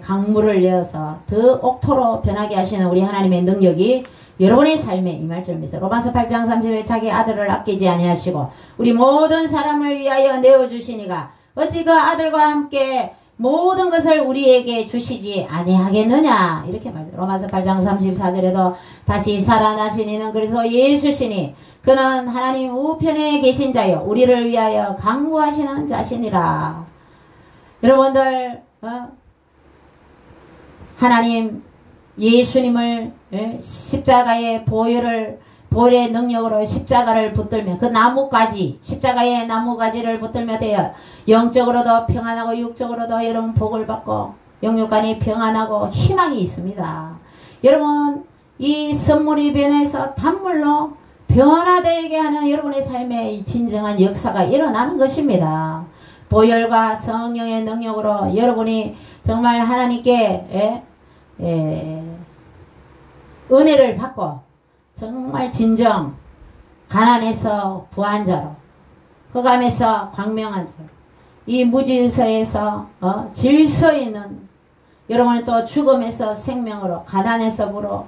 강물을 내어서 더 옥토로 변하게 하시는 우리 하나님의 능력이 여러분의 삶에 임할 줄 믿습니다. 로마서 8장 30에 자기 아들을 아끼지 아니하시고 우리 모든 사람을 위하여 내어주시니가 어찌 그 아들과 함께 모든 것을 우리에게 주시지 아니하겠느냐 이렇게 말해요. 로마서 8장 34절에도 다시 살아나신 이는 그래서 예수시니 그는 하나님 우편에 계신 자요 우리를 위하여 강구하시는 자신이라. 여러분들 하나님 예수님을 십자가의 보혈의 능력으로 십자가를 붙들며 그 나무가지 십자가의 나무가지를 붙들며 되어 영적으로도 평안하고 육적으로도 여러분 복을 받고 영육간이 평안하고 희망이 있습니다. 여러분 이 선물이 변해서 단물로 변화되게 하는 여러분의 삶에 이 진정한 역사가 일어나는 것입니다. 보혈과 성령의 능력으로 여러분이 정말 하나님께 은혜를 받고 정말 진정 가난에서 부한 자로, 흑암에서 광명한 자로, 이 무질서에서 질서 있는, 여러분은 또 죽음에서 생명으로, 가난에서 부로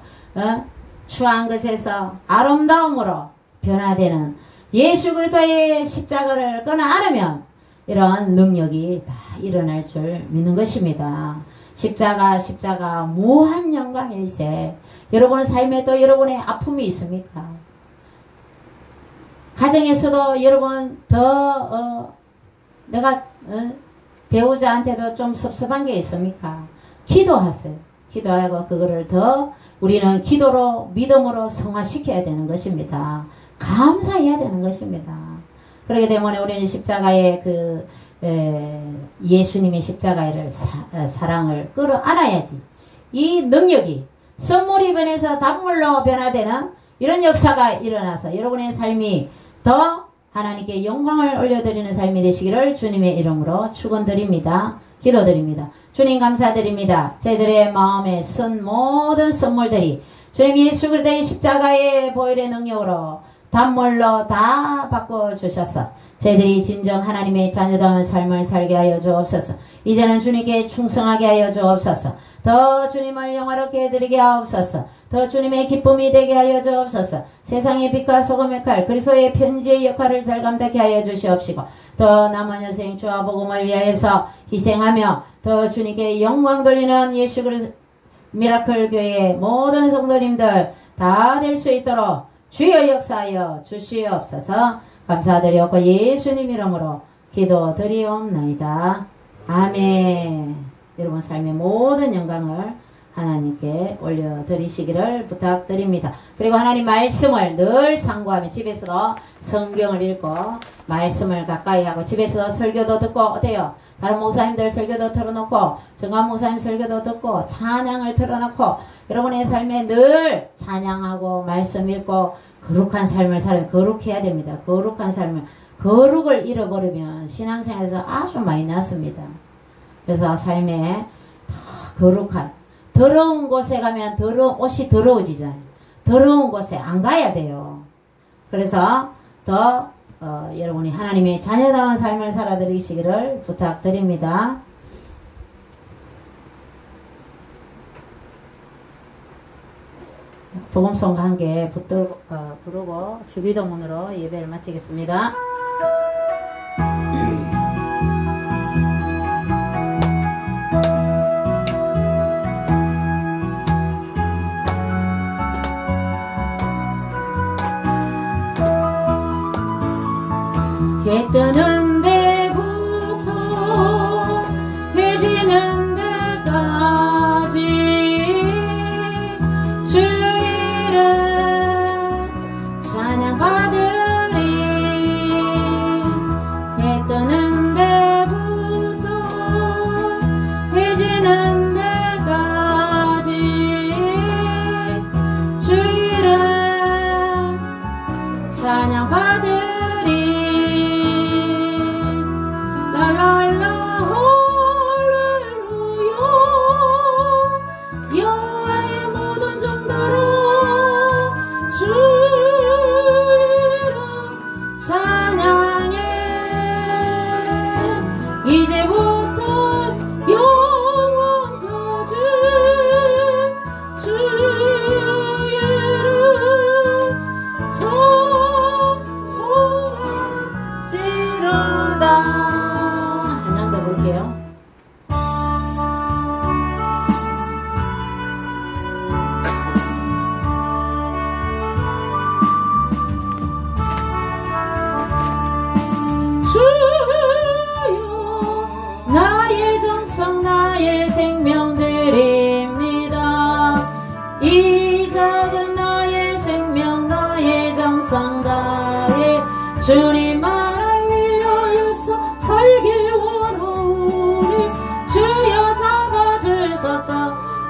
추한 것에서 아름다움으로 변화되는 예수 그리스도의 십자가를 끊어 안으면 이런 능력이 다 일어날 줄 믿는 것입니다. 십자가 무한 영광일세. 여러분의 삶에도 여러분의 아픔이 있습니까? 가정에서도 여러분 내가 배우자한테도 좀 섭섭한 게 있습니까? 기도하세요. 기도하고 그거를 더 우리는 기도로 믿음으로 성화시켜야 되는 것입니다. 감사해야 되는 것입니다. 그렇기 때문에 우리는 십자가의 예수님의 십자가를 사랑을 끌어안아야지 이 능력이 선물이 변해서 단물로 변화되는 이런 역사가 일어나서 여러분의 삶이 더 하나님께 영광을 올려드리는 삶이 되시기를 주님의 이름으로 축원드립니다. 기도드립니다. 주님 감사드립니다. 저희들의 마음에 쓴 모든 선물들이 주님 예수 그리스도의 십자가의 보혈의 능력으로 단물로 다 바꿔주셔서 저희들이 진정 하나님의 자녀다운 삶을 살게 하여 주옵소서. 이제는 주님께 충성하게 하여 주옵소서. 더 주님을 영화롭게 해드리게 하옵소서. 더 주님의 기쁨이 되게 하여 주옵소서. 세상의 빛과 소금의 칼 그리스도의 편지의 역할을 잘 감당하게 하여 주시옵시고 더 남은 여생 주와 복음을 위하여서 희생하며 더 주님께 영광 돌리는 예수 그리스도 미라클 교회의 모든 성도님들 다 될 수 있도록 주여 역사하여 주시옵소서. 감사드리옵고 예수님 이름으로 기도드리옵나이다. 아멘. 여러분 삶의 모든 영광을 하나님께 올려드리시기를 부탁드립니다. 그리고 하나님 말씀을 늘 상고하며 집에서도 성경을 읽고 말씀을 가까이 하고 집에서도 설교도 듣고 어때요? 다른 목사님들 설교도 틀어놓고 정한 목사님 설교도 듣고 찬양을 틀어놓고 여러분의 삶에 늘 찬양하고 말씀 읽고 거룩한 삶을 살면 거룩해야 됩니다. 거룩한 삶을 거룩을 잃어버리면 신앙생활에서 아주 많이 났습니다. 그래서 삶에 더 거룩한 더러운 곳에 가면 옷이 더러워지잖아요. 더러운 곳에 안 가야 돼요. 그래서 더 여러분이 하나님의 자녀다운 삶을 살아드리시기를 부탁드립니다. 복음송과 함께 부르고 주기도문으로 예배를 마치겠습니다. 해 뜨는 데부터 해 지는 데까지 주의 이름 찬양받으리. 해 뜨는 데부터 해 지는 데까지 주의 이름 찬양받으리. 주님만을 위하여서 살기 원하오니 주여 잡아주소서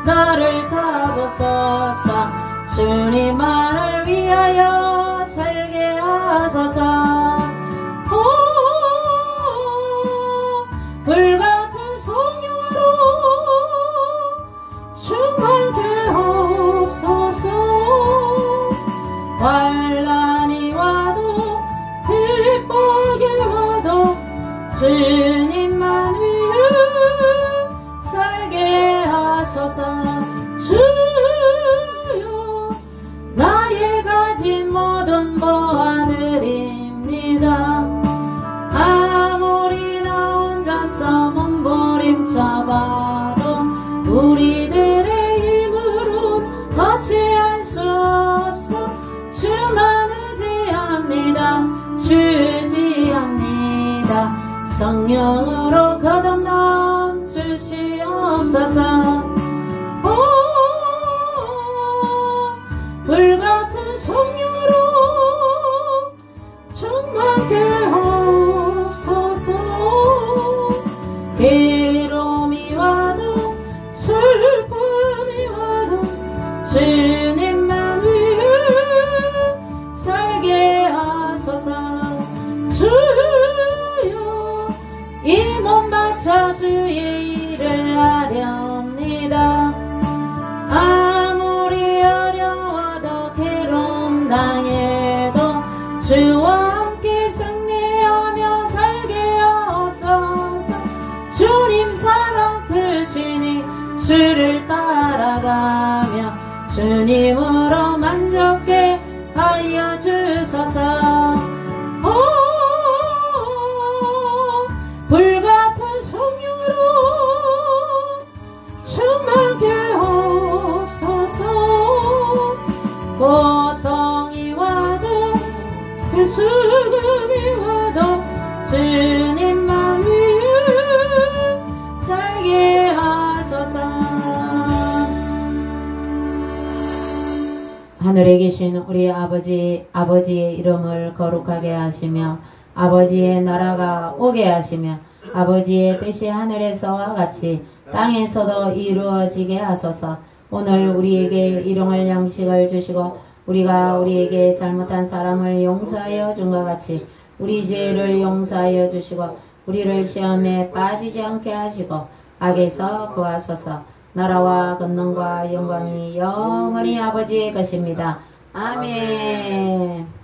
나를 잡으소서. 주님만을 위하여 살기 성령으로 거듭남 주시옵소서. 불같은 성령으로 충만케 하옵소서. 괴로움이 와도 슬픔이 와도 주님만 위해 살게 하소서. 주여 이 몸 바쳐 주의 일을 하렵니다. 아무리 어려워도 괴로움 당해도 주와 함께 승리하며 살게 하옵소서. 주님 사랑 크시니 주를 따라가며 주님으로 만족해 하여 주소서. 불같은 성령으로 충만케 하옵소서. 고통이 와도 그 죽음이 와도 주님만 위해 살게 하소서. 하늘에 계신 우리 아버지의 이름을 거룩하게 하시며 아버지의 나라가 오게 하시며 아버지의 뜻이 하늘에서와 같이 땅에서도 이루어지게 하소서. 오늘 우리에게 일용할 양식을 주시고 우리가 우리에게 잘못한 사람을 용서하여 준 것 같이 우리 죄를 용서하여 주시고 우리를 시험에 빠지지 않게 하시고 악에서 구하소서. 나라와 권능과 영광이 영원히 아버지의 것입니다. 아멘.